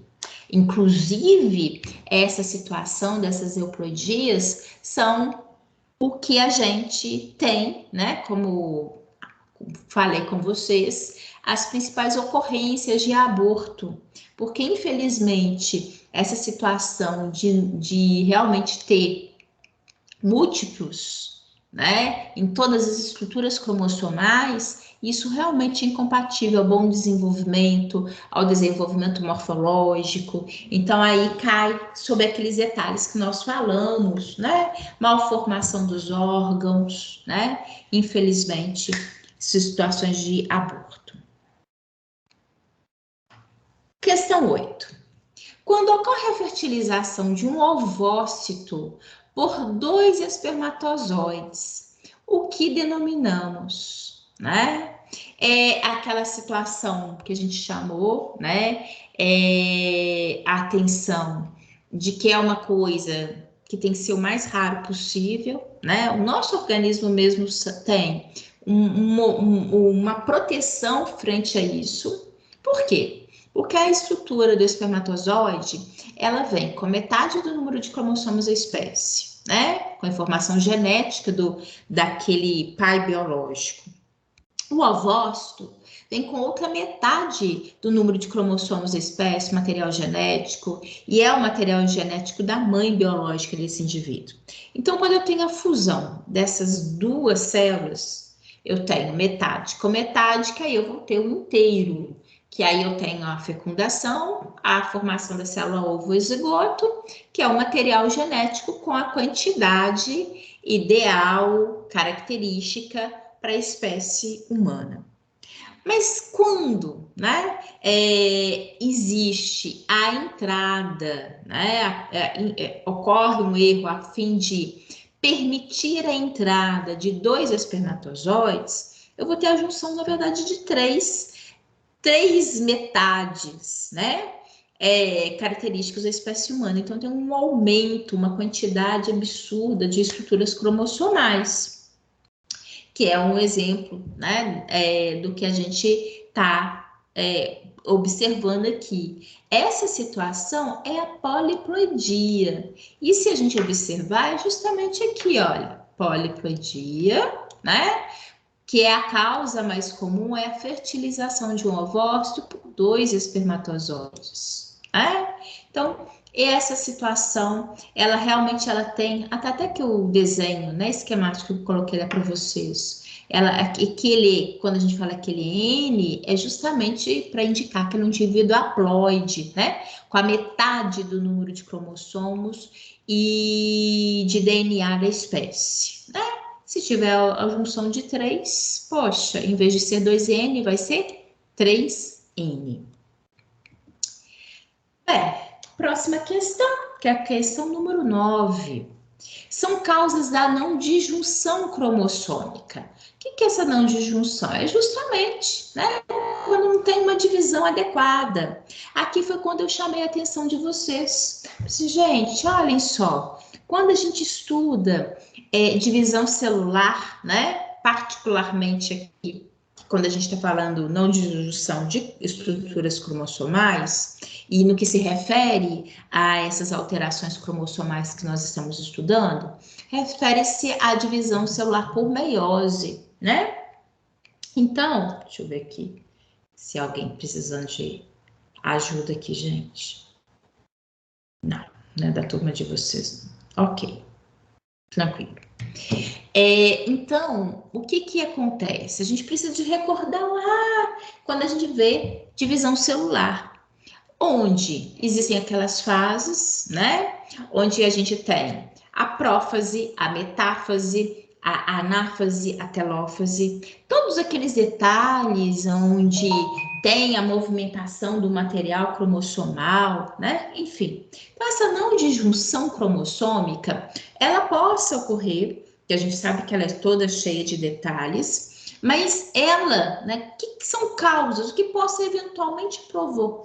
Inclusive, essa situação dessas euploidias são o que a gente tem, né? Como falei com vocês, as principais ocorrências de aborto, porque infelizmente essa situação de realmente ter múltiplos, né, em todas as estruturas cromossomais, isso realmente é incompatível ao bom desenvolvimento, ao desenvolvimento morfológico. Então, aí cai sobre aqueles detalhes que nós falamos, né? Malformação dos órgãos, né? Infelizmente, situações de aborto. Questão 8. Quando ocorre a fertilização de um ovócito por 2 espermatozoides, o que denominamos, né? É aquela situação que a gente chamou, né? A atenção de que é uma coisa que tem que ser o mais raro possível, né? O nosso organismo mesmo tem uma proteção frente a isso. Por quê? Porque a estrutura do espermatozoide, ela vem com metade do número de cromossomos da espécie, né? Com a informação genética daquele pai biológico. O ovócito vem com outra metade do número de cromossomos da espécie, material genético, e é o material genético da mãe biológica desse indivíduo. Então, quando eu tenho a fusão dessas duas células, eu tenho metade com metade, que aí eu vou ter o inteiro, que aí eu tenho a fecundação, a formação da célula ovo e zigoto, que é o material genético com a quantidade ideal, característica para a espécie humana. Mas quando, né, existe a entrada, né, ocorre um erro a fim de permitir a entrada de 2 espermatozoides, eu vou ter a junção, na verdade, de três metades, né? Características da espécie humana. Então, tem um aumento, uma quantidade absurda de estruturas cromossomais, que é um exemplo, né, do que a gente está observando aqui. Essa situação é a poliploidia. E se a gente observar, é justamente aqui, olha, poliploidia, né? Que é a causa mais comum, é a fertilização de um ovócito por 2 espermatozoides, né? Então, essa situação, ela realmente tem, até que o desenho, né, esquemático que eu coloquei lá para vocês, quando a gente fala aquele N, é justamente para indicar que é um indivíduo haploide, né? Com a metade do número de cromossomos e de DNA da espécie, né? Se tiver a junção de 3, poxa, em vez de ser 2N, vai ser 3N. Próxima questão, que é a questão número 9. São causas da não disjunção cromossômica. O que é essa não disjunção? É justamente, né, quando não tem uma divisão adequada. Aqui foi quando eu chamei a atenção de vocês. Gente, olhem só, quando a gente estuda divisão celular, né, particularmente aqui, quando a gente está falando não disjunção de estruturas cromossomais, e no que se refere a essas alterações cromossomais que nós estamos estudando, refere-se à divisão celular por meiose, né? Então, deixa eu ver aqui se alguém precisando de ajuda aqui, gente. Não é da turma de vocês. Ok, tranquilo. Então, o que acontece? A gente precisa de recordar lá quando a gente vê divisão celular, onde existem aquelas fases, né? Onde a gente tem a prófase, a metáfase, a anáfase, a telófase, todos aqueles detalhes onde tem a movimentação do material cromossomal, né? Enfim, então essa não disjunção cromossômica, ela possa ocorrer, que a gente sabe que ela é toda cheia de detalhes, mas ela, né, que são causas que possa eventualmente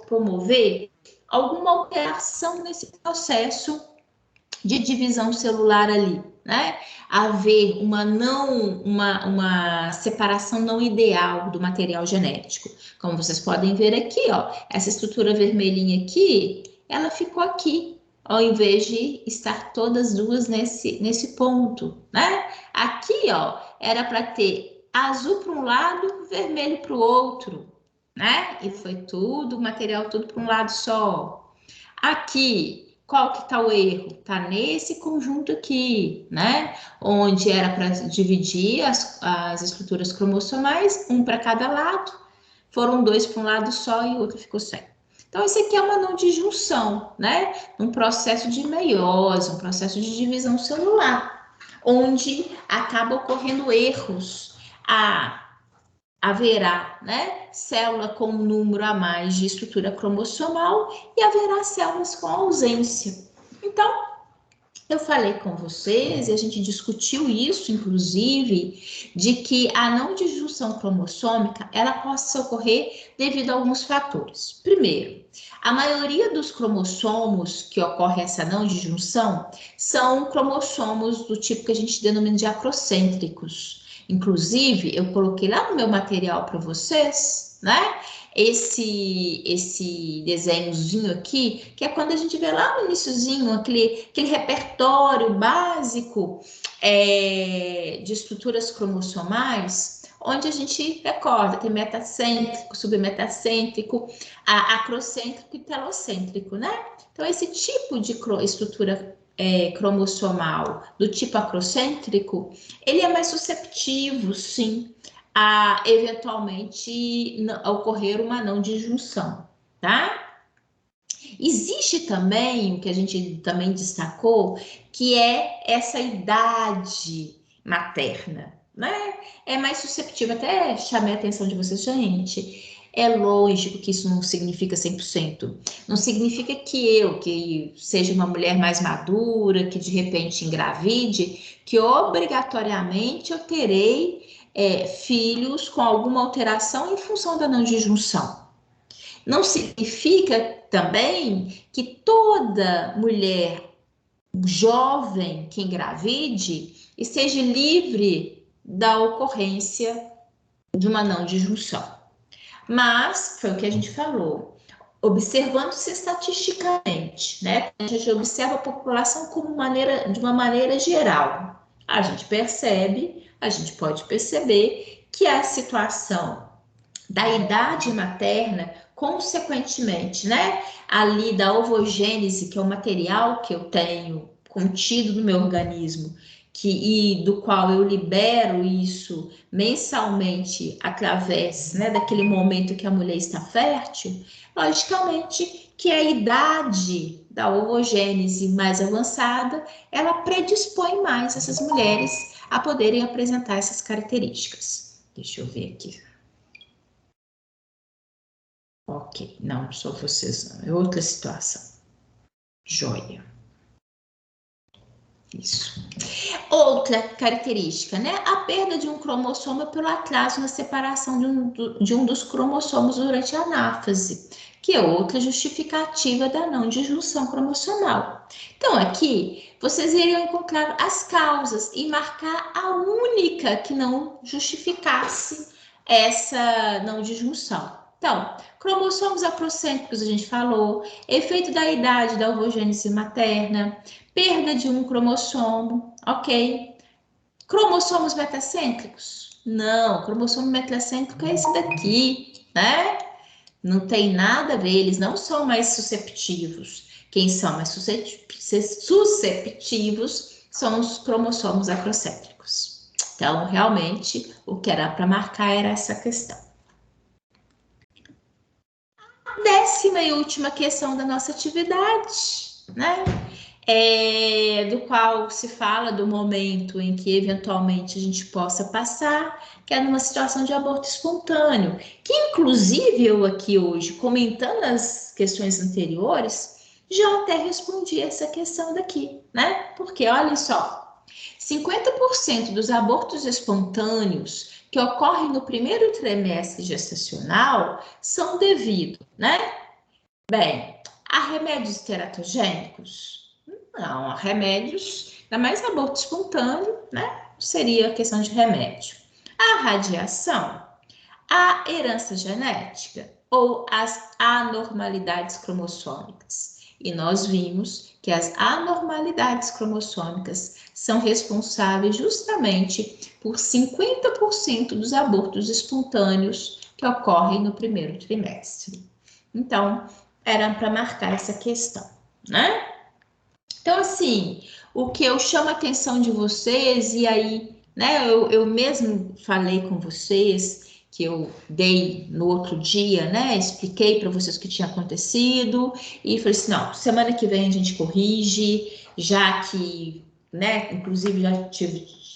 promover alguma alteração nesse processo de divisão celular ali, né? Haver uma separação não ideal do material genético. Como vocês podem ver aqui, ó, essa estrutura vermelhinha aqui, ela ficou aqui, ao invés de estar todas duas nesse ponto, né? Aqui, ó, era para ter azul para um lado, vermelho para o outro, né? E foi tudo, o material tudo para um lado só. Aqui, qual que tá o erro? Tá nesse conjunto aqui, né? Onde era para dividir as estruturas cromossomais, um para cada lado, foram 2 para um lado só e o outro ficou sem. Então, isso aqui é uma não disjunção, né? Um processo de meiose, um processo de divisão celular, onde acaba ocorrendo erros. Haverá, né, célula com um número a mais de estrutura cromossomal e haverá células com ausência. Então, eu falei com vocês e a gente discutiu isso, inclusive, de que a não disjunção cromossômica ela possa ocorrer devido a alguns fatores. Primeiro, a maioria dos cromossomos que ocorre essa não disjunção são cromossomos do tipo que a gente denomina de acrocêntricos. Inclusive, eu coloquei lá no meu material para vocês, né? Esse desenhozinho aqui, que é quando a gente vê lá no iniciozinho, aquele repertório básico de estruturas cromossomais, onde a gente recorda, tem metacêntrico, submetacêntrico, acrocêntrico e telocêntrico, né? Então, esse tipo de estrutura cromossomal do tipo acrocêntrico, ele é mais susceptível, sim, a eventualmente ocorrer uma não disjunção, tá? Existe também, o que a gente também destacou, que é essa idade materna, né? É mais susceptível, até chamei a atenção de vocês, gente. É lógico que isso não significa 100%. Não significa que seja uma mulher mais madura, que de repente engravide, que obrigatoriamente eu terei filhos com alguma alteração em função da não disjunção. Não significa também que toda mulher jovem que engravide esteja livre da ocorrência de uma não disjunção. Mas, foi o que a gente falou, observando-se estatisticamente, né? A gente observa a população de uma maneira geral. a gente pode perceber que a situação da idade materna, consequentemente, né, ali da ovogênese, que é o material que eu tenho contido no meu organismo, e do qual eu libero isso mensalmente através, né, daquele momento que a mulher está fértil, logicamente que a idade da ovogênese mais avançada, ela predispõe mais essas mulheres a poderem apresentar essas características. Deixa eu ver aqui. Ok, não só vocês não, é outra situação. Joia. Isso. Outra característica, né? A perda de um cromossomo pelo atraso na separação de um dos cromossomos durante a anáfase, que é outra justificativa da não disjunção cromossomal. Então, aqui, vocês iriam encontrar as causas e marcar a única que não justificasse essa não disjunção. Então, cromossomos acrocêntricos, a gente falou, efeito da idade da ovogênese materna, perda de um cromossomo, ok? Cromossomos metacêntricos? Não, cromossomo metacêntrico é esse daqui, né? Não tem nada a ver, eles não são mais susceptivos. Quem são mais susceptivos são os cromossomos acrocêntricos. Então, realmente, o que era para marcar era essa questão. Décima e última questão da nossa atividade, né? Do qual se fala do momento em que eventualmente a gente possa passar, que é numa situação de aborto espontâneo, que inclusive eu aqui hoje, comentando as questões anteriores, já até respondi essa questão daqui, né? Porque olha só, 50% dos abortos espontâneos que ocorrem no primeiro trimestre gestacional são devido, né? Bem, a remédios teratogênicos? Não, a remédios, ainda mais aborto espontâneo, né? Seria questão de remédio. A radiação, a herança genética ou as anormalidades cromossômicas. E nós vimos que as anormalidades cromossômicas são responsáveis justamente por 50% dos abortos espontâneos que ocorrem no primeiro trimestre. Então, era para marcar essa questão, né? Então, assim, o que eu chamo a atenção de vocês, e aí, né, eu mesmo falei com vocês, que eu dei no outro dia, né, expliquei para vocês o que tinha acontecido, e falei assim, não, semana que vem a gente corrige, já que, né, inclusive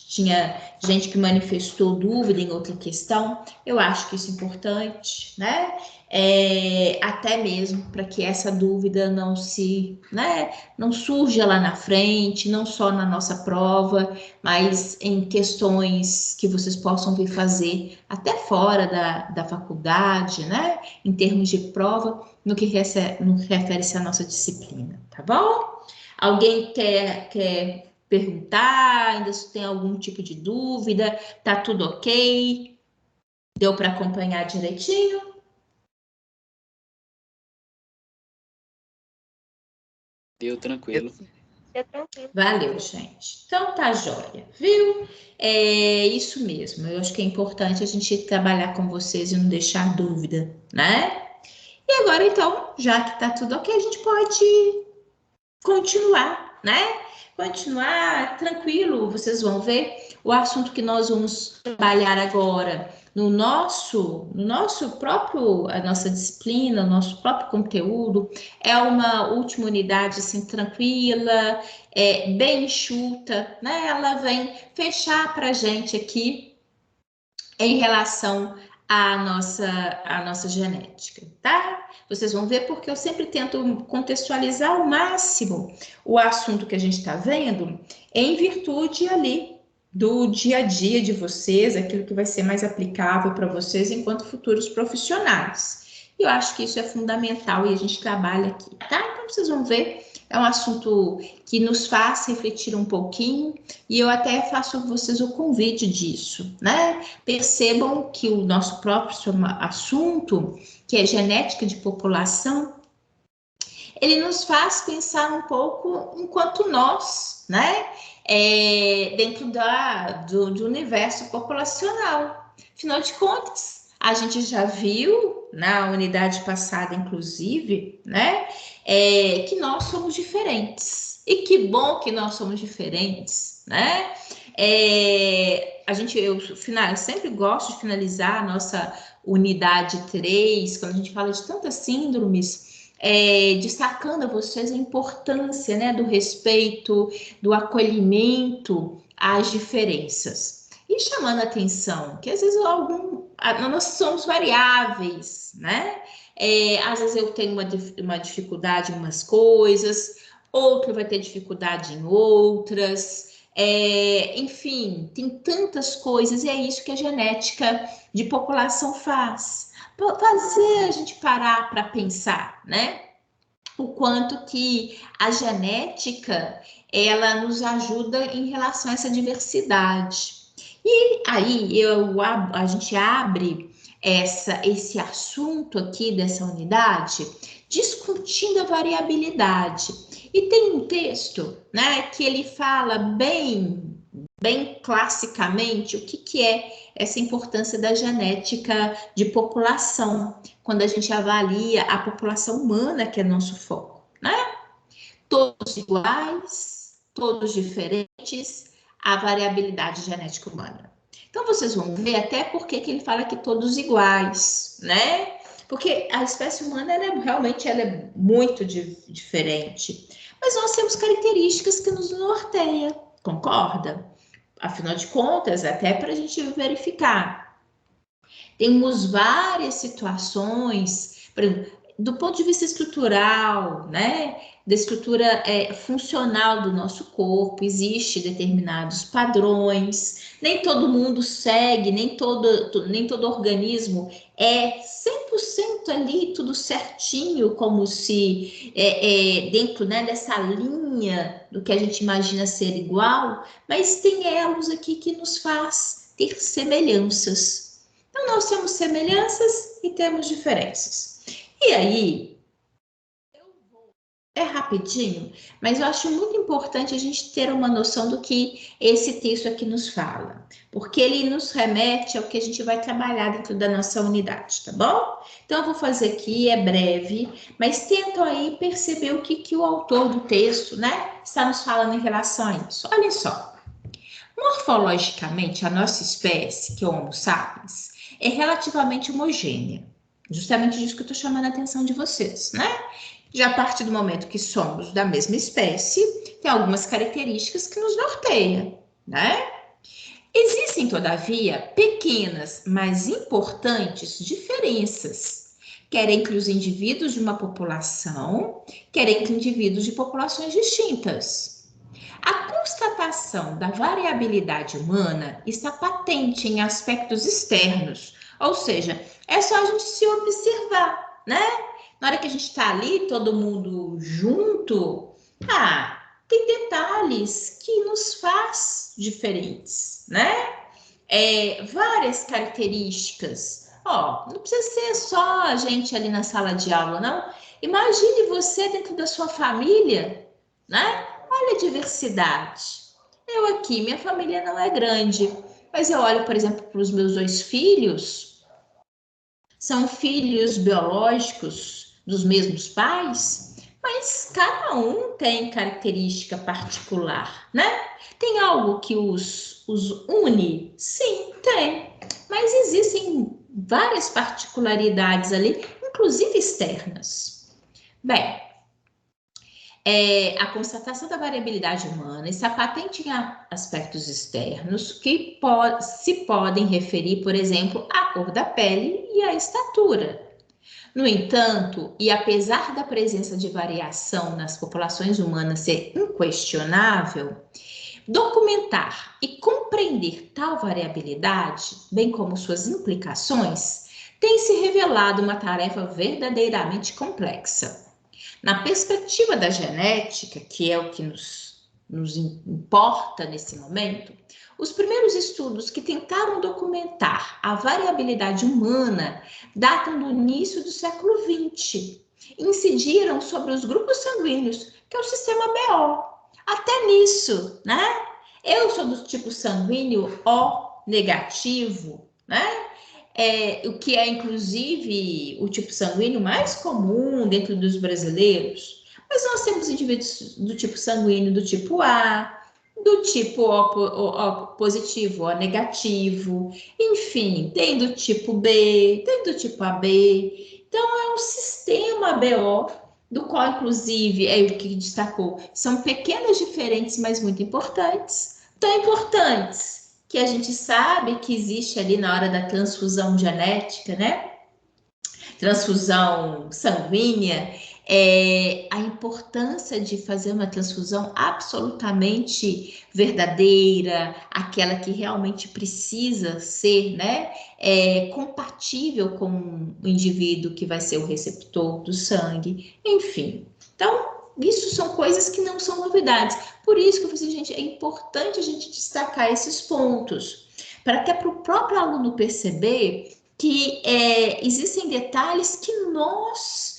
tinha gente que manifestou dúvida em outra questão, eu acho que isso é importante, né, até mesmo para que essa dúvida não não surja lá na frente, não só na nossa prova, mas em questões que vocês possam vir fazer até fora da faculdade, né? Em termos de prova, no que refere-se à nossa disciplina, tá bom? Alguém quer perguntar, ainda se tem algum tipo de dúvida? Tá tudo ok? Deu para acompanhar direitinho? Deu tranquilo. Valeu, gente. Então tá jóia, viu? É isso mesmo. Eu acho que é importante a gente trabalhar com vocês e não deixar dúvida, né? E agora, então, já que tá tudo ok, a gente pode continuar, né? Continuar tranquilo, vocês vão ver o assunto que nós vamos trabalhar agora no nosso próprio, a nossa disciplina, o nosso próprio conteúdo, é uma última unidade assim tranquila, bem enxuta, né? Ela vem fechar para a gente aqui em relação à nossa genética, tá? Vocês vão ver porque eu sempre tento contextualizar ao máximo o assunto que a gente está vendo em virtude ali do dia a dia de vocês, aquilo que vai ser mais aplicável para vocês enquanto futuros profissionais. E eu acho que isso é fundamental e a gente trabalha aqui, tá? Então vocês vão ver, é um assunto que nos faz refletir um pouquinho e eu até faço a vocês o convite disso, né? Percebam que o nosso próprio assunto, que é genética de população, ele nos faz pensar um pouco enquanto nós, né? dentro do universo populacional. Afinal de contas, a gente já viu na unidade passada, inclusive, né, que nós somos diferentes. E que bom que nós somos diferentes, né? Eu sempre gosto de finalizar a nossa unidade 3, quando a gente fala de tantas síndromes, destacando a vocês a importância, né, do respeito, do acolhimento às diferenças. E chamando a atenção que às vezes nós somos variáveis, né? Às vezes eu tenho uma dificuldade em umas coisas, outro vai ter dificuldade em outras. Enfim, tem tantas coisas, e é isso que a genética de população faz. Fazer a gente parar para pensar, né? O quanto que a genética, ela nos ajuda em relação a essa diversidade. E aí a gente abre esse assunto aqui dessa unidade, discutindo a variabilidade. E tem um texto, né, que ele fala bem classicamente o que é essa importância da genética de população, quando a gente avalia a população humana, que é nosso foco, né? Todos iguais, todos diferentes, a variabilidade genética humana. Então, vocês vão ver até por que ele fala que todos iguais, né? Porque a espécie humana, realmente é muito diferente. Mas nós temos características que nos norteiam, concorda? Afinal de contas, até para a gente verificar. Temos várias situações, por exemplo, do ponto de vista estrutural, né? Da estrutura funcional do nosso corpo, existe determinados padrões, nem todo mundo segue, nem todo organismo é 100% ali, tudo certinho, como se dentro, né, dessa linha do que a gente imagina ser igual, mas tem elos aqui que nos faz ter semelhanças. Então, nós temos semelhanças e temos diferenças. E aí, rapidinho, mas eu acho muito importante a gente ter uma noção do que esse texto aqui nos fala, porque ele nos remete ao que a gente vai trabalhar dentro da nossa unidade, tá bom? Então, eu vou fazer aqui, é breve, mas tentam aí perceber o que o autor do texto, né, está nos falando em relação a isso. Olha só, morfologicamente, a nossa espécie, que é o Homo sapiens, é relativamente homogênea. Justamente disso que eu estou chamando a atenção de vocês, né? Já a partir do momento que somos da mesma espécie, tem algumas características que nos norteiam, né? Existem, todavia, pequenas, mas importantes diferenças, quer entre os indivíduos de uma população, quer entre indivíduos de populações distintas. A constatação da variabilidade humana está patente em aspectos externos, ou seja, é só a gente se observar, né? Na hora que a gente está ali, todo mundo junto, tem detalhes que nos faz diferentes, né? Várias características. Não precisa ser só a gente ali na sala de aula, não. Imagine você dentro da sua família, né? Olha a diversidade. Eu aqui, minha família não é grande, mas eu olho, por exemplo, para os meus 2 filhos, são filhos biológicos dos mesmos pais, mas cada um tem característica particular, né? Tem algo que os une? Sim, tem. Mas existem várias particularidades ali, inclusive externas. Bem, a constatação da variabilidade humana está patente em aspectos externos que se podem referir, por exemplo, à cor da pele e à estatura. No entanto, e apesar da presença de variação nas populações humanas ser inquestionável, documentar e compreender tal variabilidade, bem como suas implicações, tem se revelado uma tarefa verdadeiramente complexa. Na perspectiva da genética, que é o que nos importa nesse momento, os primeiros estudos que tentaram documentar a variabilidade humana datam do início do século XX. Incidiram sobre os grupos sanguíneos, que é o sistema BO. Até nisso, né? Eu sou do tipo sanguíneo O negativo, né? O que é, inclusive, o tipo sanguíneo mais comum dentro dos brasileiros. Mas nós temos indivíduos do tipo sanguíneo do tipo A, do tipo O positivo, O negativo, enfim, tem do tipo B, tem do tipo AB. Então, é um sistema BO, do qual, inclusive, é o que destacou, são pequenas diferentes, mas muito importantes. Tão importantes que a gente sabe que existe ali na hora da transfusão genética, né? Transfusão sanguínea, a importância de fazer uma transfusão absolutamente verdadeira, aquela que realmente precisa ser, né, compatível com o indivíduo que vai ser o receptor do sangue, enfim. Então, isso são coisas que não são novidades. Por isso que eu falei assim, gente, é importante a gente destacar esses pontos, para até para o próprio aluno perceber que existem detalhes que nós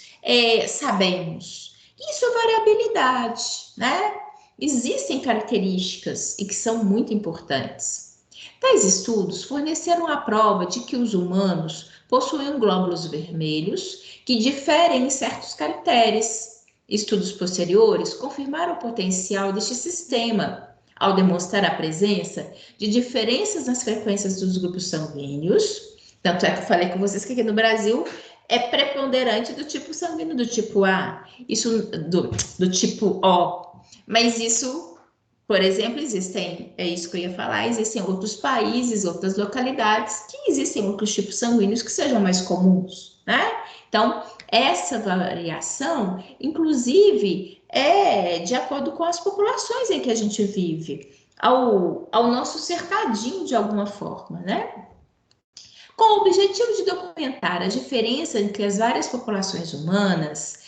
sabemos. Isso é variabilidade, né? Existem características e que são muito importantes. Tais estudos forneceram a prova de que os humanos possuem glóbulos vermelhos que diferem em certos caracteres. Estudos posteriores confirmaram o potencial deste sistema ao demonstrar a presença de diferenças nas frequências dos grupos sanguíneos. Tanto é que eu falei com vocês que aqui no Brasil é preponderante do tipo sanguíneo do tipo A, isso do tipo O. Mas isso, por exemplo, existem, é isso que eu ia falar, existem outros países, outras localidades que existem outros tipos sanguíneos que sejam mais comuns, né? Então, essa variação, inclusive, é de acordo com as populações em que a gente vive, ao nosso cercadinho de alguma forma, né? Com o objetivo de documentar a diferença entre as várias populações humanas,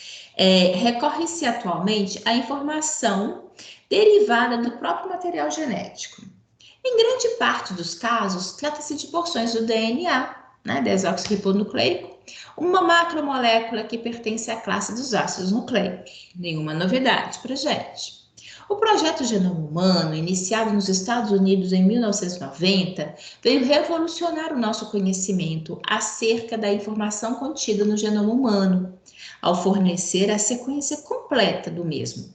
recorre-se atualmente à informação derivada do próprio material genético. Em grande parte dos casos, trata-se de porções do DNA, né, desoxirribonucleico, uma macromolécula que pertence à classe dos ácidos nucleicos. Nenhuma novidade para gente. O projeto Genoma Humano, iniciado nos Estados Unidos em 1990, veio revolucionar o nosso conhecimento acerca da informação contida no genoma humano, ao fornecer a sequência completa do mesmo.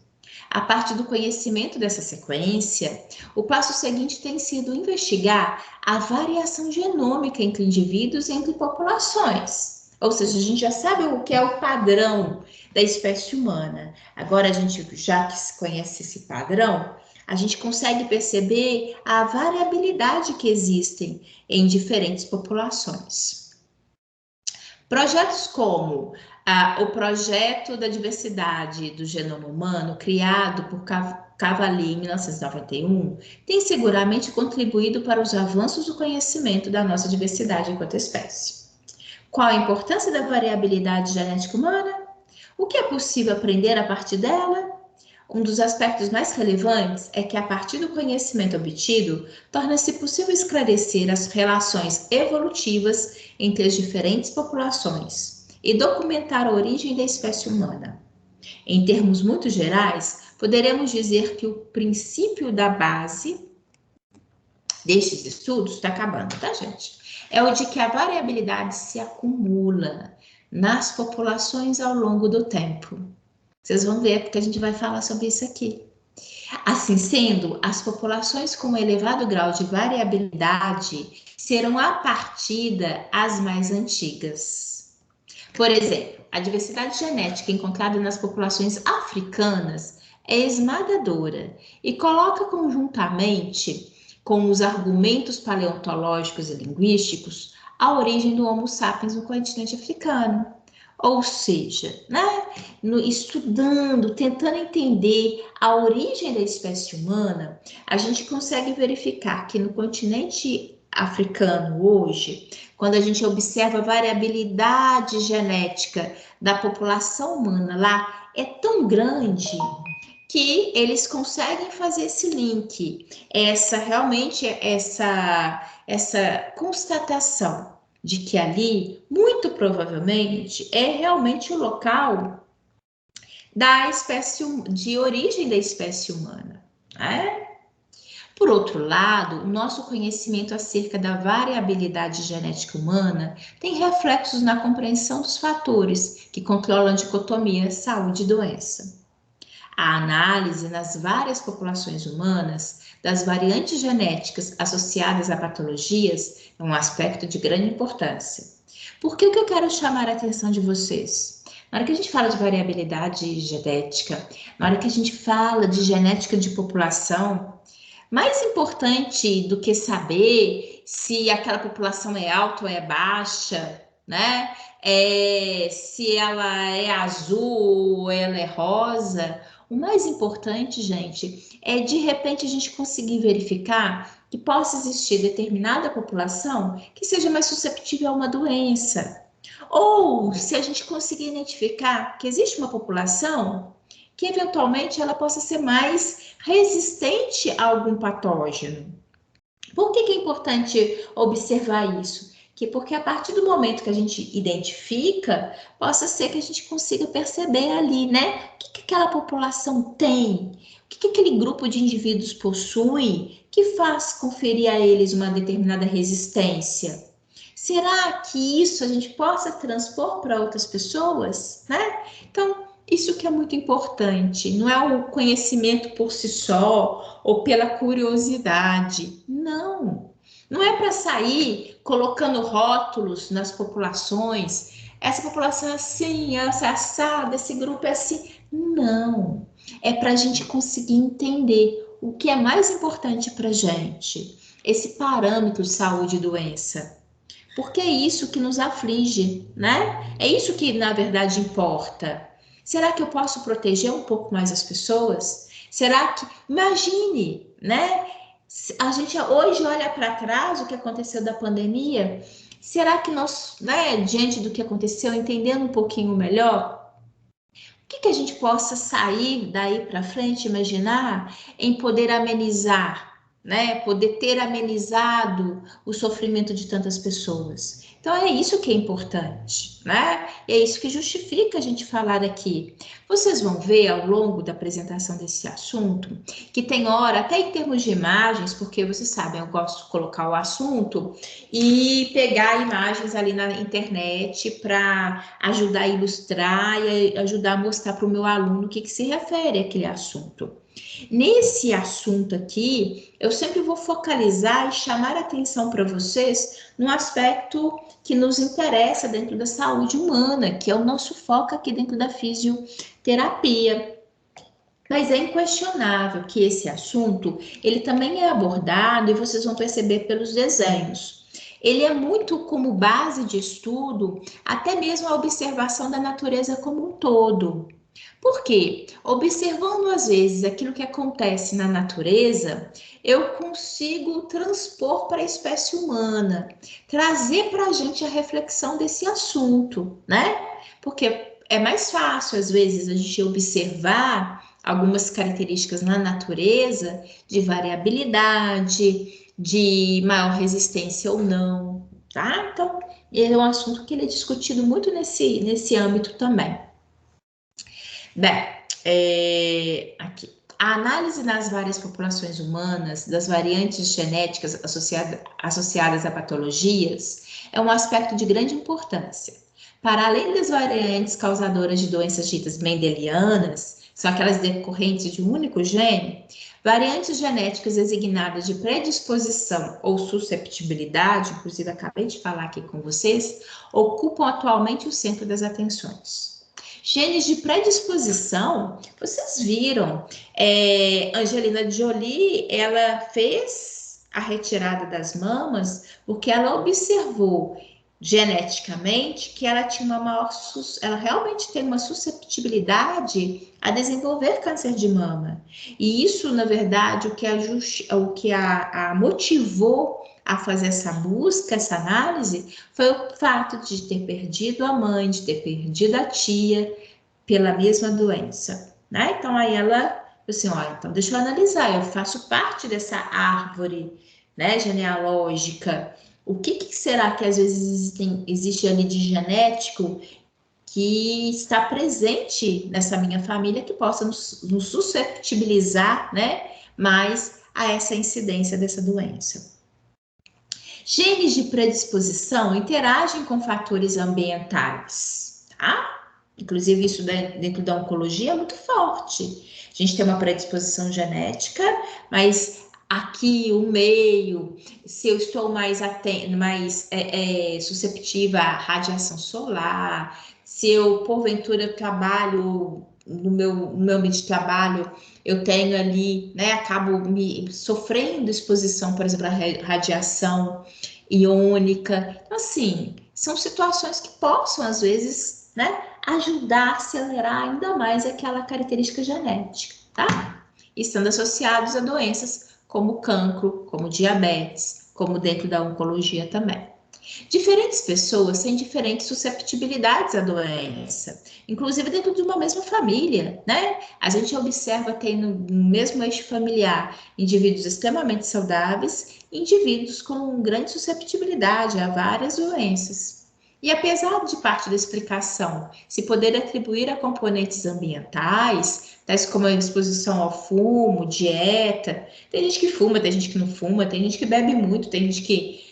A partir do conhecimento dessa sequência, o passo seguinte tem sido investigar a variação genômica entre indivíduos e entre populações. Ou seja, a gente já sabe o que é o padrão da espécie humana. Agora, a gente, já que se conhece esse padrão, a gente consegue perceber a variabilidade que existem em diferentes populações. Projetos como o Projeto da Diversidade do Genoma Humano, criado por Cavalli em 1991, tem seguramente contribuído para os avanços do conhecimento da nossa diversidade enquanto espécie. Qual a importância da variabilidade genética humana? O que é possível aprender a partir dela? Um dos aspectos mais relevantes é que, a partir do conhecimento obtido, torna-se possível esclarecer as relações evolutivas entre as diferentes populações e documentar a origem da espécie humana. Em termos muito gerais, poderemos dizer que o princípio da base destes estudos, está acabando, tá, gente? É o de que a variabilidade se acumula nas populações ao longo do tempo. Vocês vão ver, porque a gente vai falar sobre isso aqui. Assim sendo, as populações com elevado grau de variabilidade serão, à partida, as mais antigas. Por exemplo, a diversidade genética encontrada nas populações africanas é esmagadora e coloca conjuntamente com os argumentos paleontológicos e linguísticos a origem do Homo sapiens no continente africano. Ou seja, né, estudando, tentando entender a origem da espécie humana, a gente consegue verificar que no continente africano hoje, quando a gente observa a variabilidade genética da população humana lá, é tão grande que eles conseguem fazer esse link, essa constatação de que ali, muito provavelmente, é realmente o local de origem da espécie humana, né? Por outro lado, o nosso conhecimento acerca da variabilidade genética humana tem reflexos na compreensão dos fatores que controlam a dicotomia saúde e doença. A análise nas várias populações humanas das variantes genéticas associadas a patologias é um aspecto de grande importância. Por que o que eu quero chamar a atenção de vocês? Na hora que a gente fala de variabilidade genética, na hora que a gente fala de genética de população, mais importante do que saber se aquela população é alta ou é baixa, né? Se ela é azul ou ela é rosa. O mais importante, gente, é de repente a gente conseguir verificar que possa existir determinada população que seja mais susceptível a uma doença. Ou se a gente conseguir identificar que existe uma população que eventualmente ela possa ser mais resistente a algum patógeno. Por que é importante observar isso? Porque a partir do momento que a gente identifica, possa ser que a gente consiga perceber ali, né? O que aquela população tem? O que aquele grupo de indivíduos possui que faz conferir a eles uma determinada resistência? Será que isso a gente possa transpor para outras pessoas, né? Então, isso que é muito importante, não é o conhecimento por si só ou pela curiosidade, não. Não é para sair colocando rótulos nas populações, essa população é assim, essa é assada, esse grupo é assim. Não, é para a gente conseguir entender o que é mais importante para a gente, esse parâmetro saúde e doença. Porque é isso que nos aflige, né? É isso que, na verdade, importa. Será que eu posso proteger um pouco mais as pessoas? Será que, imagine, né? A gente hoje olha para trás o que aconteceu da pandemia. Será que nós, né, diante do que aconteceu, entendendo um pouquinho melhor, o que a gente possa sair daí para frente, imaginar em poder amenizar, né? Poder ter amenizado o sofrimento de tantas pessoas. Então é isso que é importante, né? E é isso que justifica a gente falar aqui. Vocês vão ver ao longo da apresentação desse assunto que tem hora, até em termos de imagens, porque vocês sabem, eu gosto de colocar o assunto e pegar imagens ali na internet para ajudar a ilustrar e ajudar a mostrar para o meu aluno o que se refere àquele assunto. Nesse assunto aqui, eu sempre vou focalizar e chamar a atenção para vocês num aspecto que nos interessa dentro da saúde humana, que é o nosso foco aqui dentro da fisioterapia. Mas é inquestionável que esse assunto, ele também é abordado, e vocês vão perceber pelos desenhos. Ele é muito como base de estudo, até mesmo a observação da natureza como um todo. Por quê? Observando às vezes aquilo que acontece na natureza, eu consigo transpor para a espécie humana, trazer para a gente a reflexão desse assunto, né? Porque é mais fácil, às vezes, a gente observar algumas características na natureza de variabilidade, de maior resistência ou não, tá? Então, é um assunto que ele é discutido muito nesse âmbito também. Bem, aqui. A análise nas várias populações humanas das variantes genéticas associadas a patologias é um aspecto de grande importância. Para além das variantes causadoras de doenças ditas mendelianas, são aquelas decorrentes de um único gene, variantes genéticas designadas de predisposição ou susceptibilidade, inclusive acabei de falar aqui com vocês, ocupam atualmente o centro das atenções. Genes de predisposição, vocês viram, Angelina Jolie, ela fez a retirada das mamas porque ela observou geneticamente que ela tinha ela realmente tem uma susceptibilidade a desenvolver câncer de mama. E isso, na verdade, o que a motivou a fazer essa busca, essa análise, foi o fato de ter perdido a mãe, de ter perdido a tia pela mesma doença, né? Então, aí ela, assim, ó, então deixa eu analisar, eu faço parte dessa árvore, né, genealógica. O que será que às vezes existe ali de genético que está presente nessa minha família que possa nos susceptibilizar, né, mais a essa incidência dessa doença. Genes de predisposição interagem com fatores ambientais, tá? Inclusive, isso dentro da oncologia é muito forte. A gente tem uma predisposição genética, mas aqui o meio, se eu estou mais susceptível à radiação solar, se eu, porventura, trabalho no meu ambiente de trabalho, eu tenho ali, né, acabo me sofrendo exposição, por exemplo, à radiação iônica. Então, assim, são situações que possam, às vezes, né, ajudar a acelerar ainda mais aquela característica genética, tá? Estando associados a doenças como cancro, como diabetes, como dentro da oncologia também. Diferentes pessoas têm diferentes susceptibilidades à doença, inclusive dentro de uma mesma família, né? A gente observa que no mesmo eixo familiar indivíduos extremamente saudáveis e indivíduos com grande susceptibilidade a várias doenças. E apesar de parte da explicação se poder atribuir a componentes ambientais, tais como a exposição ao fumo, dieta, tem gente que fuma, tem gente que não fuma, tem gente que bebe muito, tem gente que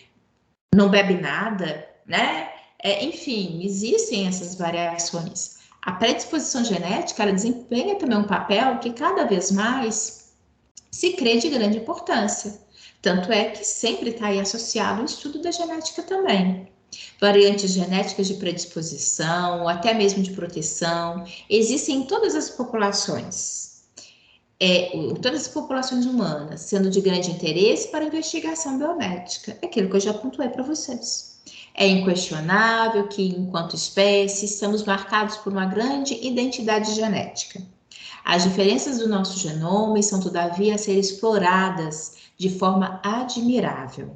não bebe nada, né? Enfim, existem essas variações. A predisposição genética, ela desempenha também um papel que cada vez mais se crê de grande importância. Tanto é que sempre está aí associado ao estudo da genética também. Variantes genéticas de predisposição, até mesmo de proteção, existem em todas as populações. Todas as populações humanas, sendo de grande interesse para a investigação biomédica. É aquilo que eu já pontuei para vocês. É inquestionável que, enquanto espécie, estamos marcados por uma grande identidade genética. As diferenças do nosso genoma são, todavia, a ser exploradas de forma admirável.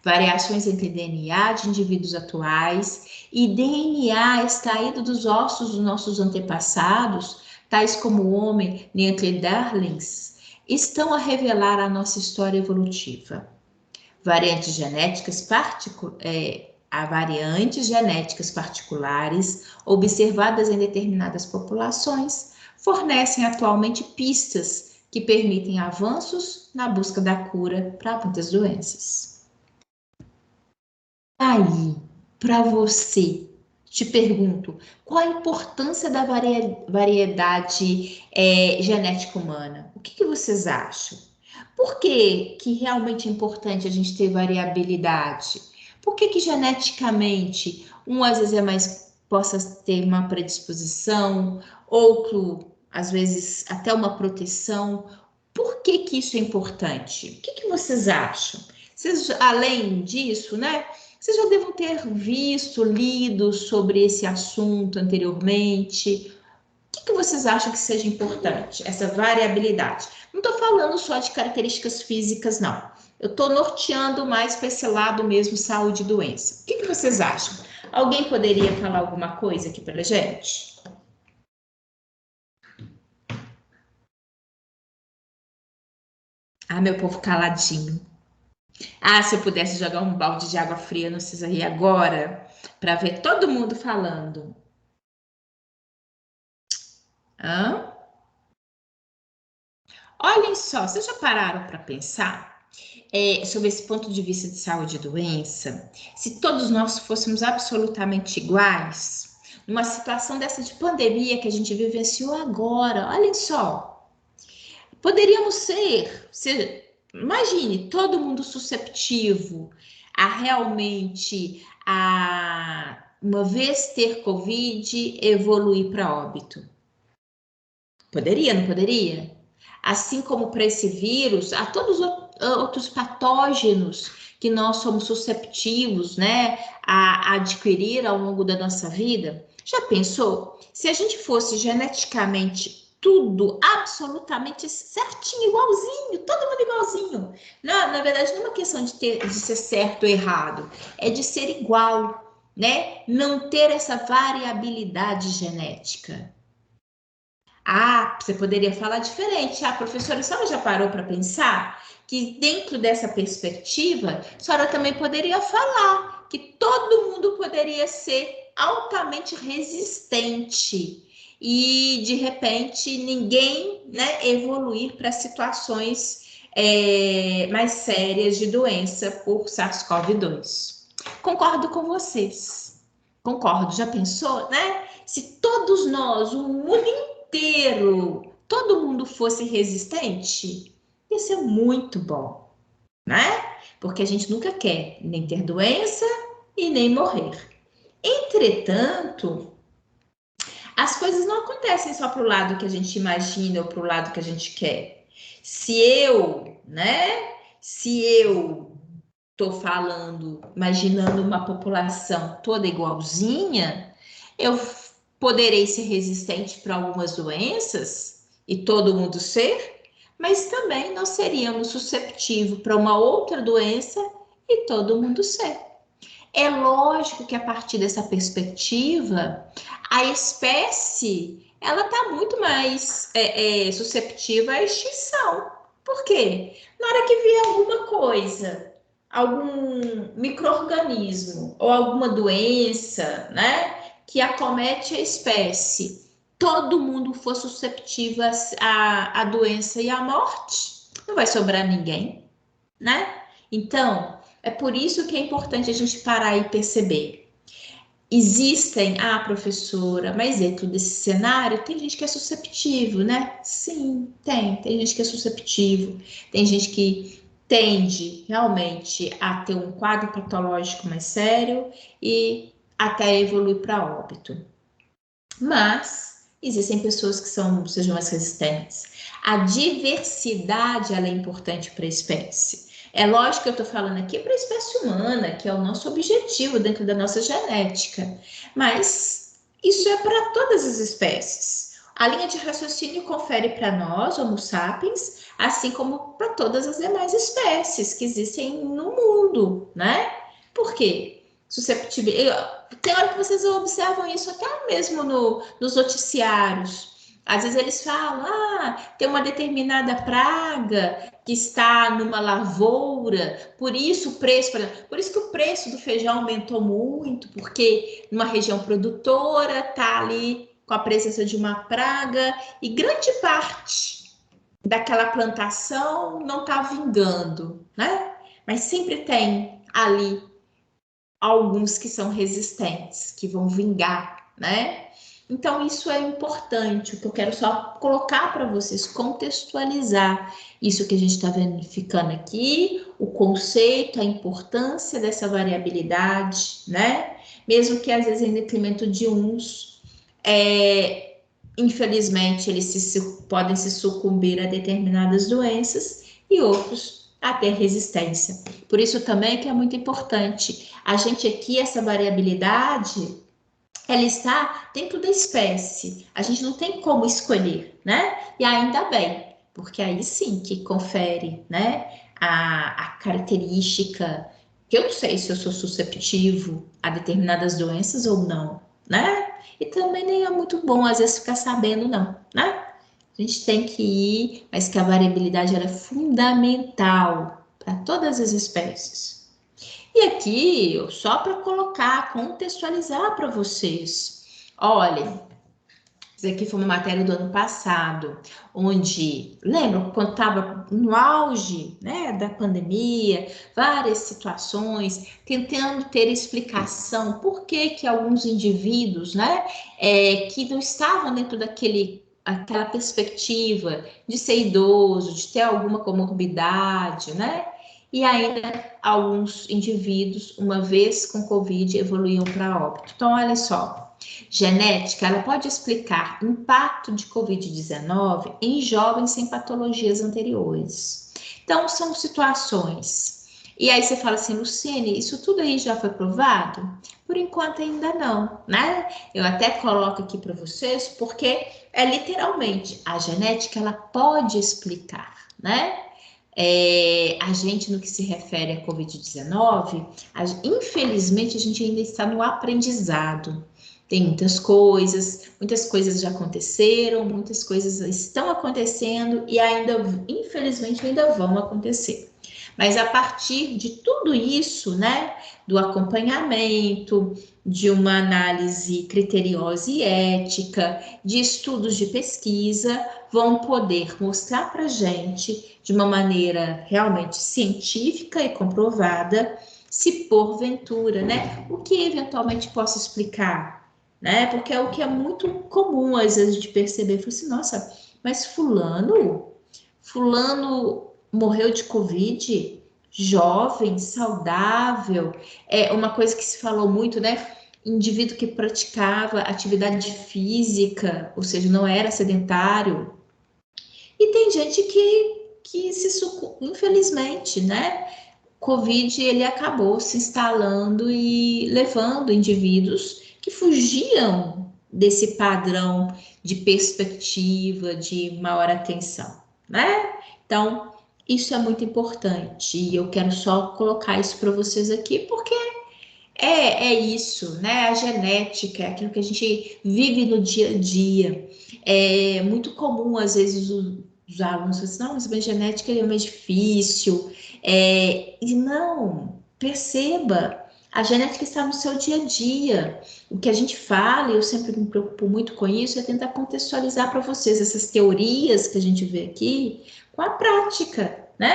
Variações entre DNA de indivíduos atuais e DNA extraído dos ossos dos nossos antepassados, tais como o homem Neanderthalers, estão a revelar a nossa história evolutiva. Variantes genéticas particulares observadas em determinadas populações fornecem atualmente pistas que permitem avanços na busca da cura para muitas doenças. Aí, para você, te pergunto, qual a importância da variedade genética humana? O que vocês acham? Por que realmente é importante a gente ter variabilidade? Por que geneticamente um às vezes possa ter uma predisposição, outro às vezes até uma proteção? Por que isso é importante? O que vocês acham? Vocês, além disso, né? Vocês já devem ter visto, lido sobre esse assunto anteriormente. O que vocês acham que seja importante, essa variabilidade? Não estou falando só de características físicas, não. Eu estou norteando mais para esse lado mesmo, saúde e doença. O que vocês acham? Alguém poderia falar alguma coisa aqui para a gente? Ah, meu povo caladinho. Ah, se eu pudesse jogar um balde de água fria no Cisarri agora, para ver todo mundo falando. Hã? Olhem só, vocês já pararam para pensar sobre esse ponto de vista de saúde e doença? Se todos nós fôssemos absolutamente iguais, numa situação dessa de pandemia que a gente vivenciou agora, olhem só, poderíamos ser imagine, todo mundo susceptível a realmente, uma vez ter Covid, evoluir para óbito. Poderia, não poderia? Assim como para esse vírus, há todos os outros patógenos que nós somos susceptíveis, né, a adquirir ao longo da nossa vida. Já pensou? Se a gente fosse geneticamente tudo absolutamente certinho, igualzinho, todo mundo igualzinho. Na verdade, não é uma questão de ser certo ou errado, é de ser igual, né? Não ter essa variabilidade genética. Ah, você poderia falar diferente. Ah, professora, a senhora já parou para pensar que dentro dessa perspectiva, a senhora também poderia falar que todo mundo poderia ser altamente resistente e, de repente, ninguém, né, evoluir para situações mais sérias de doença por SARS-CoV-2. Concordo com vocês. Concordo. Já pensou, né? Se todos nós, o mundo inteiro, todo mundo fosse resistente, ia ser muito bom, né? Porque a gente nunca quer nem ter doença e nem morrer. Entretanto, as coisas não acontecem só para o lado que a gente imagina ou para o lado que a gente quer. Se eu estou falando, imaginando uma população toda igualzinha, eu poderei ser resistente para algumas doenças e todo mundo ser, mas também nós seríamos susceptíveis para uma outra doença e todo mundo ser. É lógico que a partir dessa perspectiva, a espécie ela está muito mais susceptível à extinção. Por quê? Na hora que vier alguma coisa, algum micro-organismo ou alguma doença, né, que acomete a espécie, todo mundo for susceptível à doença e à morte, não vai sobrar ninguém, né? Então, é por isso que é importante a gente parar e perceber. Existem, professora, mas dentro desse cenário tem gente que é susceptível, né? Sim, tem gente que é susceptível, tem gente que tende realmente a ter um quadro patológico mais sério e até evoluir para óbito. Mas existem pessoas que sejam mais resistentes. A diversidade ela é importante para a espécie. É lógico que eu estou falando aqui para a espécie humana, que é o nosso objetivo dentro da nossa genética, mas isso é para todas as espécies. A linha de raciocínio confere para nós, Homo sapiens, assim como para todas as demais espécies que existem no mundo, né? Por quê? Susceptibilidade. Tem hora que vocês observam isso até mesmo nos noticiários. Às vezes eles falam, tem uma determinada praga que está numa lavoura, por isso que o preço do feijão aumentou muito, porque numa região produtora está ali com a presença de uma praga e grande parte daquela plantação não está vingando, né? Mas sempre tem ali alguns que são resistentes, que vão vingar, né? Então, isso é importante, o que eu quero só colocar para vocês, contextualizar isso que a gente está verificando aqui, o conceito, a importância dessa variabilidade, né? Mesmo que às vezes em detrimento de uns, infelizmente, eles podem se sucumbir a determinadas doenças e outros a ter resistência. Por isso também que é muito importante a gente aqui, essa variabilidade, ela está dentro da espécie. A gente não tem como escolher, né? E ainda bem, porque aí sim que confere, né, a característica que eu não sei se eu sou susceptível a determinadas doenças ou não, né? E também nem é muito bom, às vezes, ficar sabendo, não, né? A gente tem que ir, mas que a variabilidade ela é fundamental para todas as espécies. E aqui, só para colocar, contextualizar para vocês. Olhem, isso aqui foi uma matéria do ano passado, onde, lembram, quando estava no auge, né, da pandemia, várias situações, tentando ter explicação por que alguns indivíduos, né, que não estavam dentro aquela perspectiva de ser idoso, de ter alguma comorbidade, né? E ainda alguns indivíduos, uma vez com Covid, evoluíam para óbito. Então, olha só, genética, ela pode explicar impacto de Covid-19 em jovens sem patologias anteriores. Então, são situações. E aí você fala assim, Luciene, isso tudo aí já foi provado? Por enquanto ainda não, né? Eu até coloco aqui para vocês, porque é literalmente, a genética, ela pode explicar, né? A gente, no que se refere à Covid-19, infelizmente, a gente ainda está no aprendizado. Tem muitas coisas já aconteceram, muitas coisas estão acontecendo e ainda, infelizmente, ainda vão acontecer. Mas a partir de tudo isso, né, do acompanhamento, de uma análise criteriosa e ética, de estudos de pesquisa, vão poder mostrar para a gente, de uma maneira realmente científica e comprovada, se porventura, né, o que eventualmente posso explicar, né, porque é o que é muito comum às vezes de perceber, falar assim, nossa, mas fulano morreu de Covid, jovem, saudável, é uma coisa que se falou muito, né? Indivíduo que praticava atividade física, ou seja, não era sedentário. E tem gente que infelizmente, né? Covid, ele acabou se instalando e levando indivíduos que fugiam desse padrão de perspectiva, de maior atenção, né? Então, isso é muito importante e eu quero só colocar isso para vocês aqui, porque é isso, né? A genética, é aquilo que a gente vive no dia a dia. É muito comum, às vezes, os alunos falam assim, não, mas a genética é mais difícil. E não, perceba, a genética está no seu dia a dia. O que a gente fala, e eu sempre me preocupo muito com isso, é tentar contextualizar para vocês essas teorias que a gente vê aqui com a prática, né?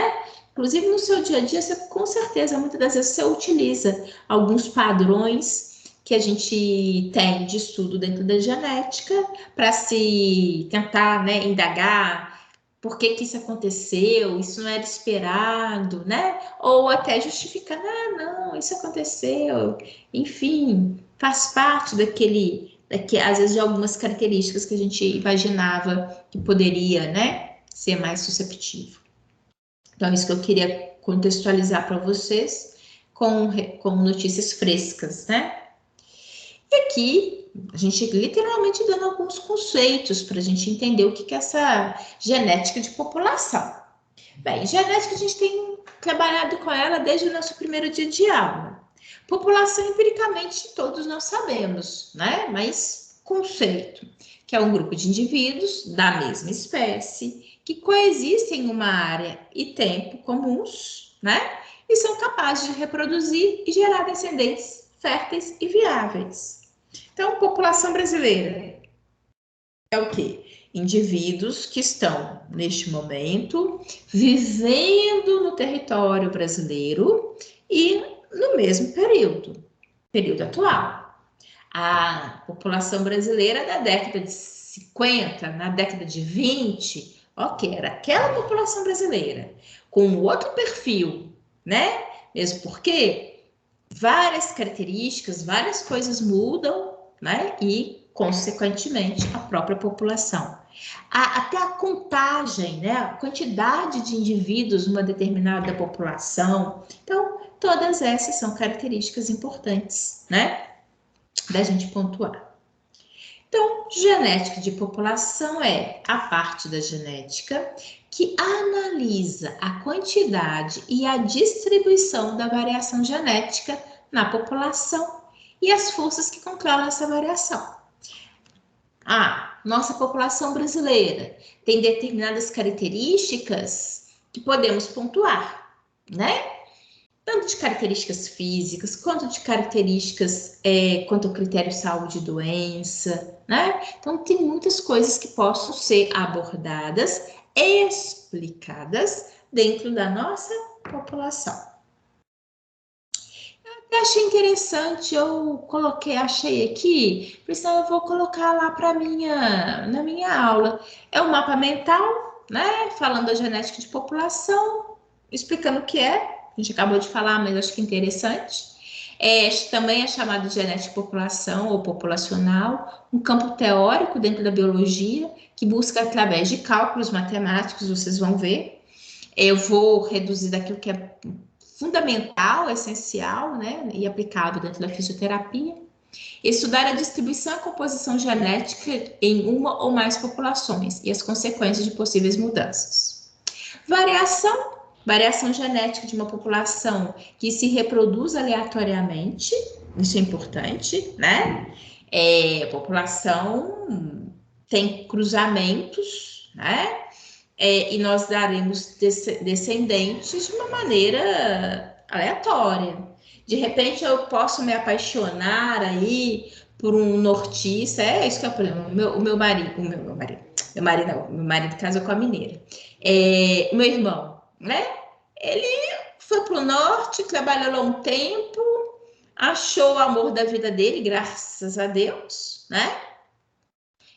Inclusive no seu dia a dia, você com certeza, muitas das vezes você utiliza alguns padrões que a gente tem de estudo dentro da genética para se tentar, né, indagar por que que isso aconteceu, isso não era esperado, né? Ou até justificar, não, isso aconteceu, enfim, faz parte às vezes de algumas características que a gente imaginava que poderia, né, ser mais susceptível. Então, isso que eu queria contextualizar para vocês com notícias frescas, né? E aqui, a gente literalmente dando alguns conceitos para a gente entender o que é essa genética de população. Bem, genética a gente tem trabalhado com ela desde o nosso primeiro dia de aula. População, empiricamente, todos nós sabemos, né? Mas conceito, que é um grupo de indivíduos da mesma espécie, que coexistem em uma área e tempo comuns, né? E são capazes de reproduzir e gerar descendentes férteis e viáveis. Então, população brasileira é o quê? Indivíduos que estão, neste momento, vivendo no território brasileiro e no mesmo período atual. A população brasileira da década de 50, na década de 20, ok, era aquela população brasileira, com outro perfil, né? Mesmo porque várias características, várias coisas mudam, né? E, consequentemente, a própria população. Até a contagem, né? A quantidade de indivíduos numa determinada população. Então, todas essas são características importantes, né? Da gente pontuar. Então, genética de população é a parte da genética que analisa a quantidade e a distribuição da variação genética na população e as forças que controlam essa variação. Nossa população brasileira tem determinadas características que podemos pontuar, né? Tanto de características físicas, quanto de características, quanto ao critério saúde e doença, né? Então, tem muitas coisas que possam ser abordadas, explicadas dentro da nossa população. Eu achei interessante, achei aqui, por isso eu vou colocar lá na minha aula. É o mapa mental, né? Falando da genética de população, explicando o que é. A gente acabou de falar, mas acho que é interessante. Também é chamado de genética de população ou populacional, um campo teórico dentro da biologia, que busca através de cálculos matemáticos, vocês vão ver. Eu vou reduzir daquilo que é fundamental, essencial, né, e aplicável dentro da fisioterapia. Estudar a distribuição e composição genética em uma ou mais populações e as consequências de possíveis mudanças. Variação genética de uma população que se reproduz aleatoriamente, isso é importante, né? A população tem cruzamentos, né? e nós daremos descendentes de uma maneira aleatória. De repente, eu posso me apaixonar aí por um nortista, é isso que é o problema. Meu marido casou com a mineira. Meu irmão, né? Ele foi para o norte, trabalhou lá um tempo, achou o amor da vida dele, graças a Deus, né?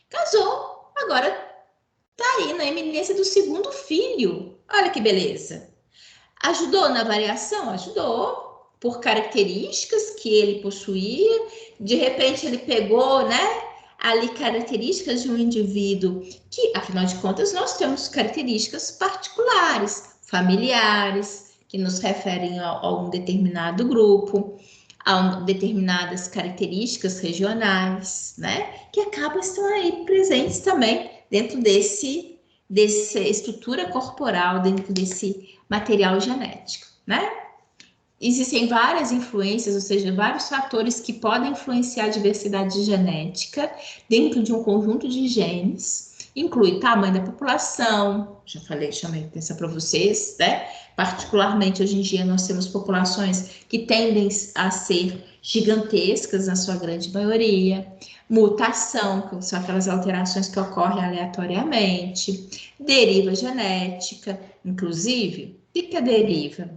Casou, agora tá aí na iminência do segundo filho. Olha que beleza. Ajudou na variação? Ajudou, por características que ele possuía. De repente ele pegou, né, ali características de um indivíduo que, afinal de contas, nós temos características particulares, familiares, que nos referem a um determinado grupo, a determinadas características regionais, né, que acabam estando aí presentes também dentro dessa estrutura corporal, dentro desse material genético, né? Existem várias influências, ou seja, vários fatores que podem influenciar a diversidade genética dentro de um conjunto de genes. Inclui tamanho da população, já falei, chamei a atenção para vocês, né? Particularmente, hoje em dia, nós temos populações que tendem a ser gigantescas, na sua grande maioria. Mutação, que são aquelas alterações que ocorrem aleatoriamente. Deriva genética, inclusive, o que é deriva?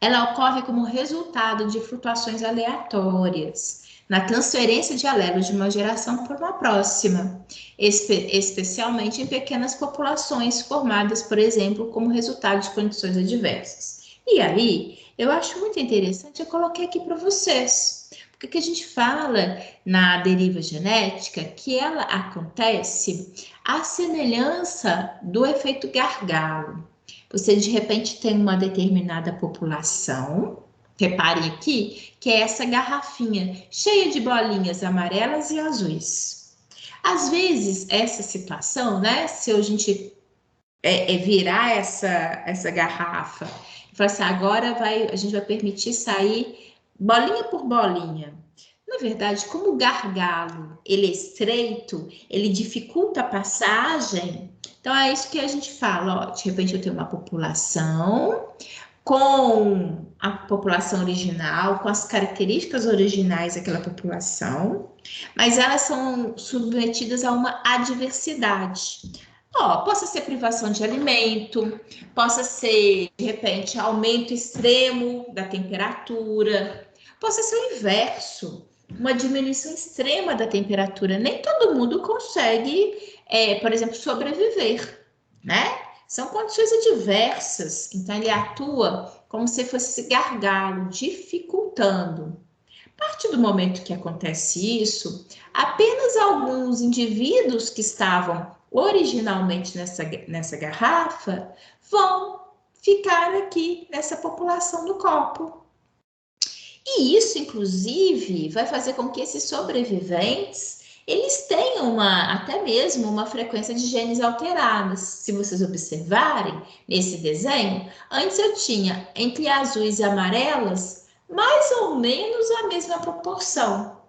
Ela ocorre como resultado de flutuações aleatórias na transferência de alelos de uma geração para uma próxima, especialmente em pequenas populações formadas, por exemplo, como resultado de condições adversas. E aí, eu acho muito interessante, eu coloquei aqui para vocês, porque que a gente fala na deriva genética que ela acontece à semelhança do efeito gargalo. Você, de repente, tem uma determinada população, reparem aqui, que é essa garrafinha cheia de bolinhas amarelas e azuis. Às vezes, essa situação, né, se a gente virar essa garrafa e falar assim, agora a gente vai permitir sair bolinha por bolinha. Na verdade, como o gargalo ele é estreito, ele dificulta a passagem. Então, é isso que a gente fala, ó, de repente eu tenho uma população com a população original, com as características originais daquela população, mas elas são submetidas a uma adversidade. Ó, possa ser privação de alimento, possa ser, de repente, aumento extremo da temperatura, possa ser o inverso, uma diminuição extrema da temperatura. Nem todo mundo consegue, por exemplo, sobreviver, né? São condições adversas, então ele atua como se fosse gargalo, dificultando. A partir do momento que acontece isso, apenas alguns indivíduos que estavam originalmente nessa garrafa vão ficar aqui nessa população do copo. E isso, inclusive, vai fazer com que esses sobreviventes eles tenham até mesmo uma frequência de genes alteradas. Se vocês observarem nesse desenho, antes eu tinha entre azuis e amarelas mais ou menos a mesma proporção.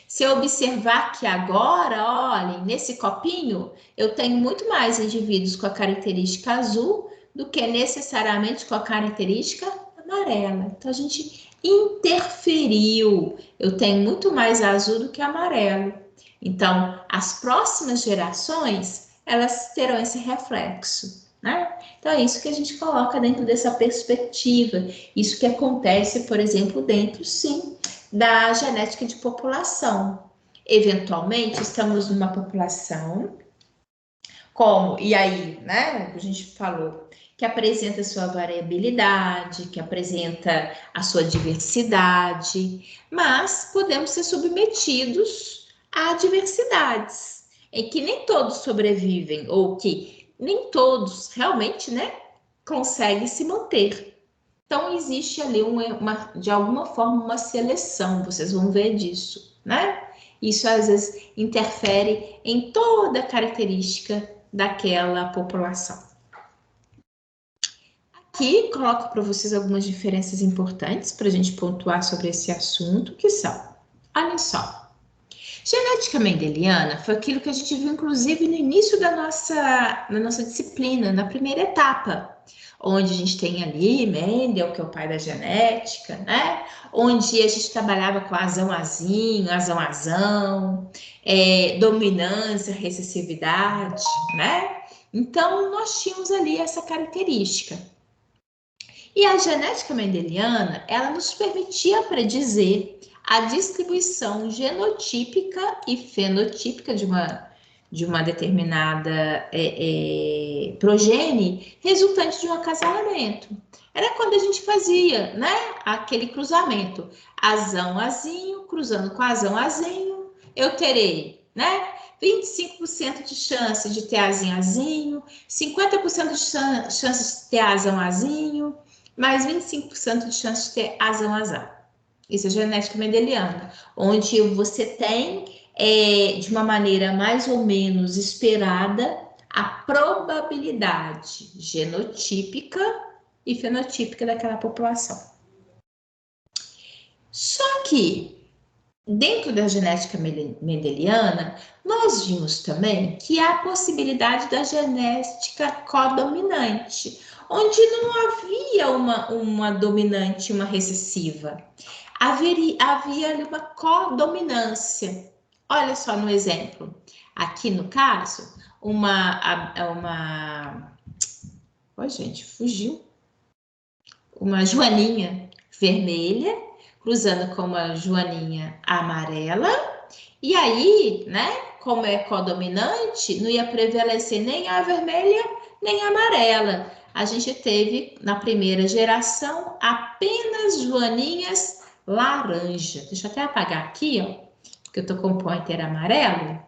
Se eu observar que agora, olhem, nesse copinho, eu tenho muito mais indivíduos com a característica azul do que necessariamente com a característica amarela. Então, a gente interferiu. Eu tenho muito mais azul do que amarelo. Então, as próximas gerações, elas terão esse reflexo, né? Então, é isso que a gente coloca dentro dessa perspectiva. Isso que acontece, por exemplo, dentro, sim, da genética de população. Eventualmente, estamos numa população e aí, né, a gente falou, que apresenta sua variabilidade, que apresenta a sua diversidade, mas podemos ser submetidos a adversidades, em que nem todos sobrevivem, ou que nem todos realmente, né, conseguem se manter. Então, existe ali de alguma forma uma seleção, vocês vão ver disso, né? Isso às vezes interfere em toda a característica daquela população. Aqui coloco para vocês algumas diferenças importantes para a gente pontuar sobre esse assunto, que são, olha só, Genética mendeliana foi aquilo que a gente viu, inclusive, no início da nossa disciplina, na primeira etapa, onde a gente tem ali Mendel, que é o pai da genética, né? Onde a gente trabalhava com azão-azinho, azão-azão, dominância, recessividade, né? Então, nós tínhamos ali essa característica. E a genética mendeliana, ela nos permitia predizer a distribuição genotípica e fenotípica de uma determinada progenie resultante de um acasalamento. Era quando a gente fazia, né, aquele cruzamento, azão-azinho, cruzando com azão-azinho, eu terei, né, 25% de chance de ter azinho-azinho, 50% de chance de ter azão-azinho, mais 25% de chance de ter azão-azão. Isso é genética mendeliana, onde você tem, de uma maneira mais ou menos esperada, a probabilidade genotípica e fenotípica daquela população. Só que, dentro da genética mendeliana, nós vimos também que há a possibilidade da genética codominante, onde não havia uma dominante, uma recessiva. Havia ali uma codominância. Olha só no exemplo. Aqui no caso, Oi, gente, fugiu. Uma joaninha vermelha, cruzando com uma joaninha amarela. E aí, né, como é codominante, não ia prevalecer nem a vermelha, nem a amarela. A gente teve, na primeira geração, apenas joaninhas laranja. Deixa eu até apagar aqui, ó, porque eu tô com o pointer amarelo,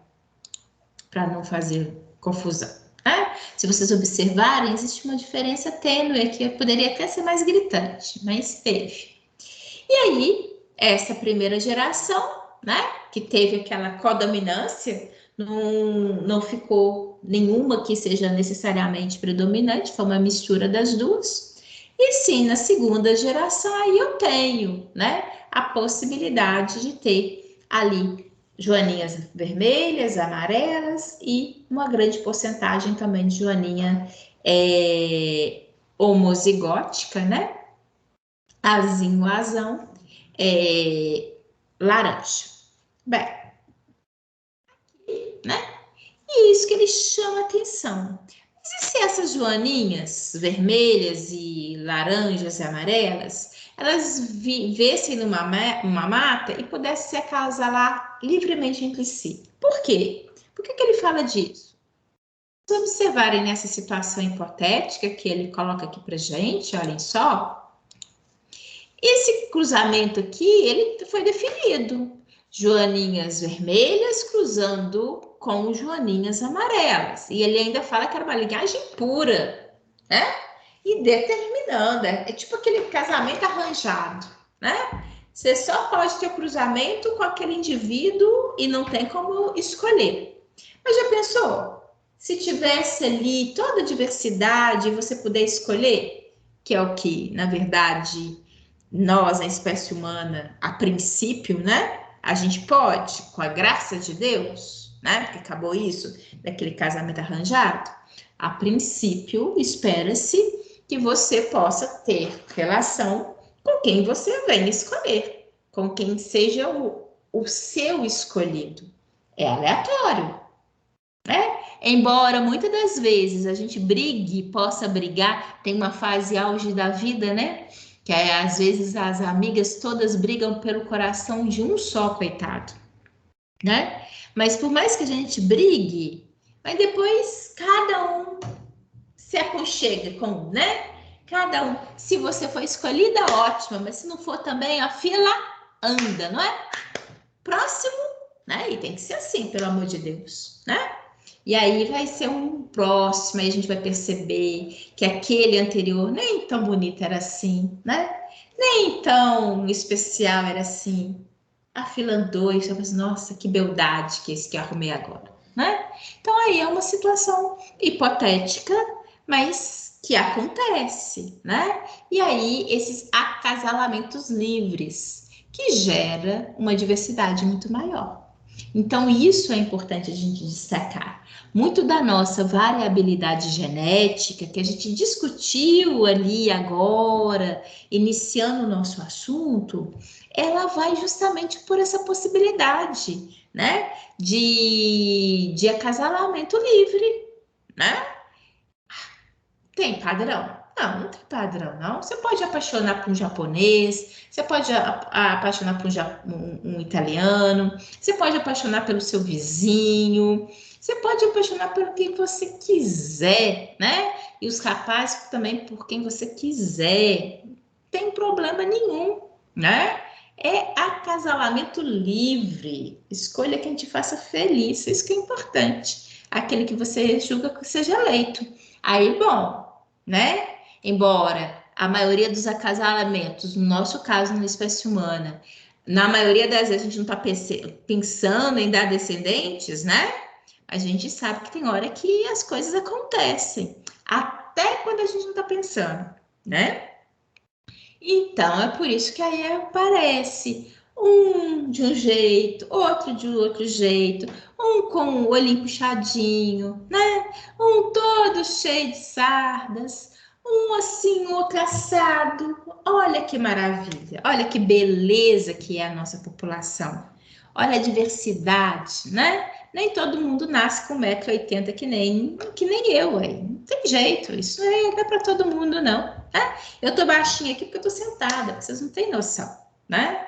para não fazer confusão, né? Se vocês observarem, existe uma diferença tênue que poderia até ser mais gritante, mas teve. E aí, essa primeira geração, né, que teve aquela codominância, não ficou nenhuma que seja necessariamente predominante, foi uma mistura das duas. E sim, na segunda geração, aí eu tenho, né, a possibilidade de ter ali joaninhas vermelhas, amarelas e uma grande porcentagem também de joaninha homozigótica, né, azinho, azão, laranja. Bem, né? E isso que ele chama atenção. Mas e se essas joaninhas vermelhas e laranjas e amarelas, elas vivessem numa mata e pudessem se acasalar livremente entre si? Por quê? Por que ele fala disso? Se observarem nessa situação hipotética que ele coloca aqui pra gente, olhem só, esse cruzamento aqui, ele foi definido. Joaninhas vermelhas cruzando com joaninhas amarelas. E ele ainda fala que era uma linhagem pura, né? E determinando. É tipo aquele casamento arranjado, né? Você só pode ter o cruzamento com aquele indivíduo e não tem como escolher. Mas já pensou? Se tivesse ali toda a diversidade, você puder escolher, que é o que, na verdade, nós, a espécie humana, a princípio, né? A gente pode, com a graça de Deus, né? Porque acabou isso, daquele casamento arranjado. A princípio, espera-se que você possa ter relação com quem você vem escolher, com quem seja o seu escolhido. É aleatório, né? Embora muitas das vezes a gente possa brigar, tem uma fase auge da vida, né? Que às vezes as amigas todas brigam pelo coração de um só, coitado, né? Mas por mais que a gente brigue, mas depois cada um se aconchega com um, né? Cada um. Se você for escolhida, ótima, mas se não for também, a fila anda, não é? Próximo, né? E tem que ser assim, pelo amor de Deus, né? E aí vai ser um próximo, aí a gente vai perceber que aquele anterior nem tão bonito era assim, né? Nem tão especial era assim. A fila andou e você fala assim, nossa, que beldade que esse que eu arrumei agora, né? Então aí é uma situação hipotética, mas que acontece, né? E aí esses acasalamentos livres, que gera uma diversidade muito maior. Então, isso é importante a gente destacar. Muito da nossa variabilidade genética, que a gente discutiu ali agora, iniciando o nosso assunto, ela vai justamente por essa possibilidade, né? De acasalamento livre, né? Tem padrão? Não, não tem padrão, não. Você pode apaixonar por um japonês, você pode apaixonar por um italiano, você pode apaixonar pelo seu vizinho, você pode apaixonar por quem você quiser, né? E os rapazes também por quem você quiser. Não tem problema nenhum, né? É acasalamento livre. Escolha quem te faça feliz, isso que é importante. Aquele que você julga que seja eleito. Aí, bom, né? Embora a maioria dos acasalamentos, no nosso caso, na espécie humana, na maioria das vezes a gente não está pensando em dar descendentes, né? A gente sabe que tem hora que as coisas acontecem, até quando a gente não está pensando, né? Então, é por isso que aí aparece um de um jeito, outro de outro jeito, um com o olhinho puxadinho, né? Um todo cheio de sardas, um assim, outro assado. Olha que maravilha, olha que beleza que é a nossa população. Olha a diversidade, né? Nem todo mundo nasce com 1,80 m que nem eu, aí. Não tem jeito, isso não é para todo mundo, não. Né? Eu tô baixinha aqui porque eu tô sentada, vocês não têm noção, né?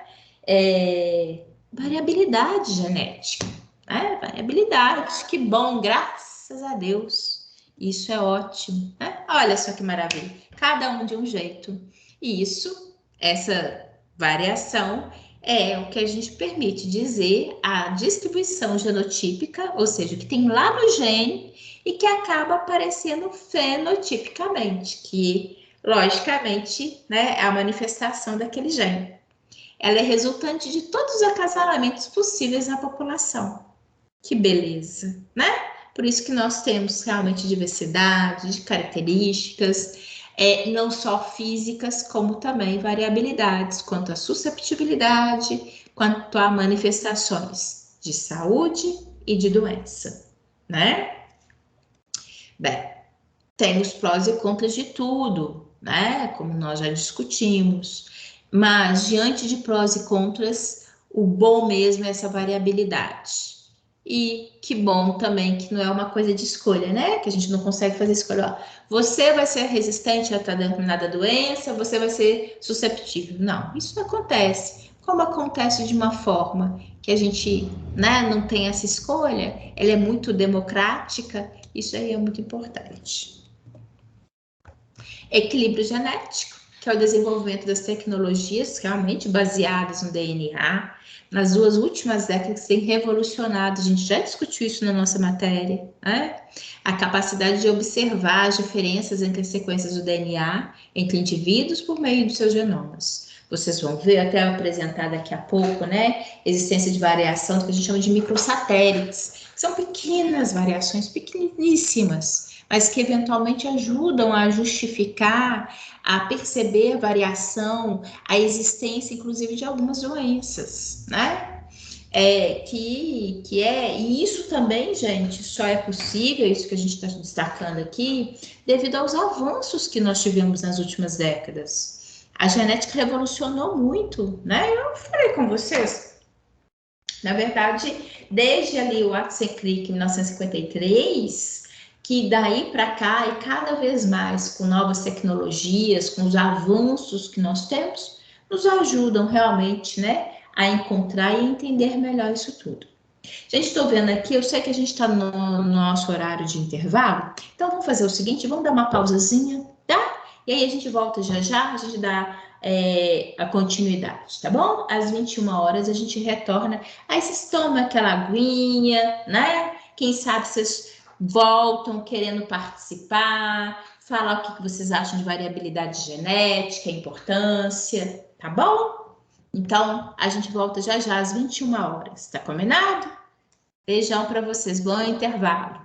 Variabilidade genética, né? Variabilidade, que bom, graças a Deus. Isso é ótimo, né? Olha só que maravilha, cada um de um jeito. E isso, essa variação é o que a gente permite dizer a distribuição genotípica, ou seja, o que tem lá no gene e que acaba aparecendo fenotipicamente, que logicamente, né, é a manifestação daquele gene. Ela é resultante de todos os acasalamentos possíveis na população. Que beleza, né? Por isso que nós temos realmente diversidade de características, não só físicas, como também variabilidades, quanto à susceptibilidade, quanto a manifestações de saúde e de doença, né? Bem, tem os prós e contras de tudo, né? Como nós já discutimos. Mas, diante de prós e contras, o bom mesmo é essa variabilidade. E que bom também que não é uma coisa de escolha, né? Que a gente não consegue fazer escolha. Ó, você vai ser resistente a determinada doença, você vai ser susceptível. Não, isso não acontece. Como acontece de uma forma que a gente, né, não tem essa escolha, ela é muito democrática, isso aí é muito importante. Equilíbrio genético, que é o desenvolvimento das tecnologias realmente baseadas no DNA. Nas 2 últimas décadas tem revolucionado, a gente já discutiu isso na nossa matéria, né? A capacidade de observar as diferenças entre as sequências do DNA entre indivíduos por meio dos seus genomas. Vocês vão ver, até apresentar daqui a pouco, né? Existência de variação do que a gente chama de microsatélites. São pequenas variações, pequeníssimas, mas que eventualmente ajudam a justificar, a perceber a variação, a existência, inclusive, de algumas doenças, né? E isso também, gente, só é possível, isso que a gente está destacando aqui, devido aos avanços que nós tivemos nas últimas décadas. A genética revolucionou muito, né? Eu falei com vocês, na verdade, desde ali o Watson-Crick, em 1953, que daí para cá e cada vez mais com novas tecnologias, com os avanços que nós temos, nos ajudam realmente, né, a encontrar e entender melhor isso tudo. Gente, estou vendo aqui, eu sei que a gente está no nosso horário de intervalo, então vamos fazer o seguinte, vamos dar uma pausazinha, tá? E aí a gente volta já já, a gente dá a continuidade, tá bom? Às 21 horas a gente retorna, aí vocês tomam aquela aguinha, né? Quem sabe vocês voltam querendo participar, falar o que vocês acham de variabilidade genética, a importância, tá bom? Então, a gente volta já já às 21 horas, tá combinado? Beijão para vocês, bom intervalo.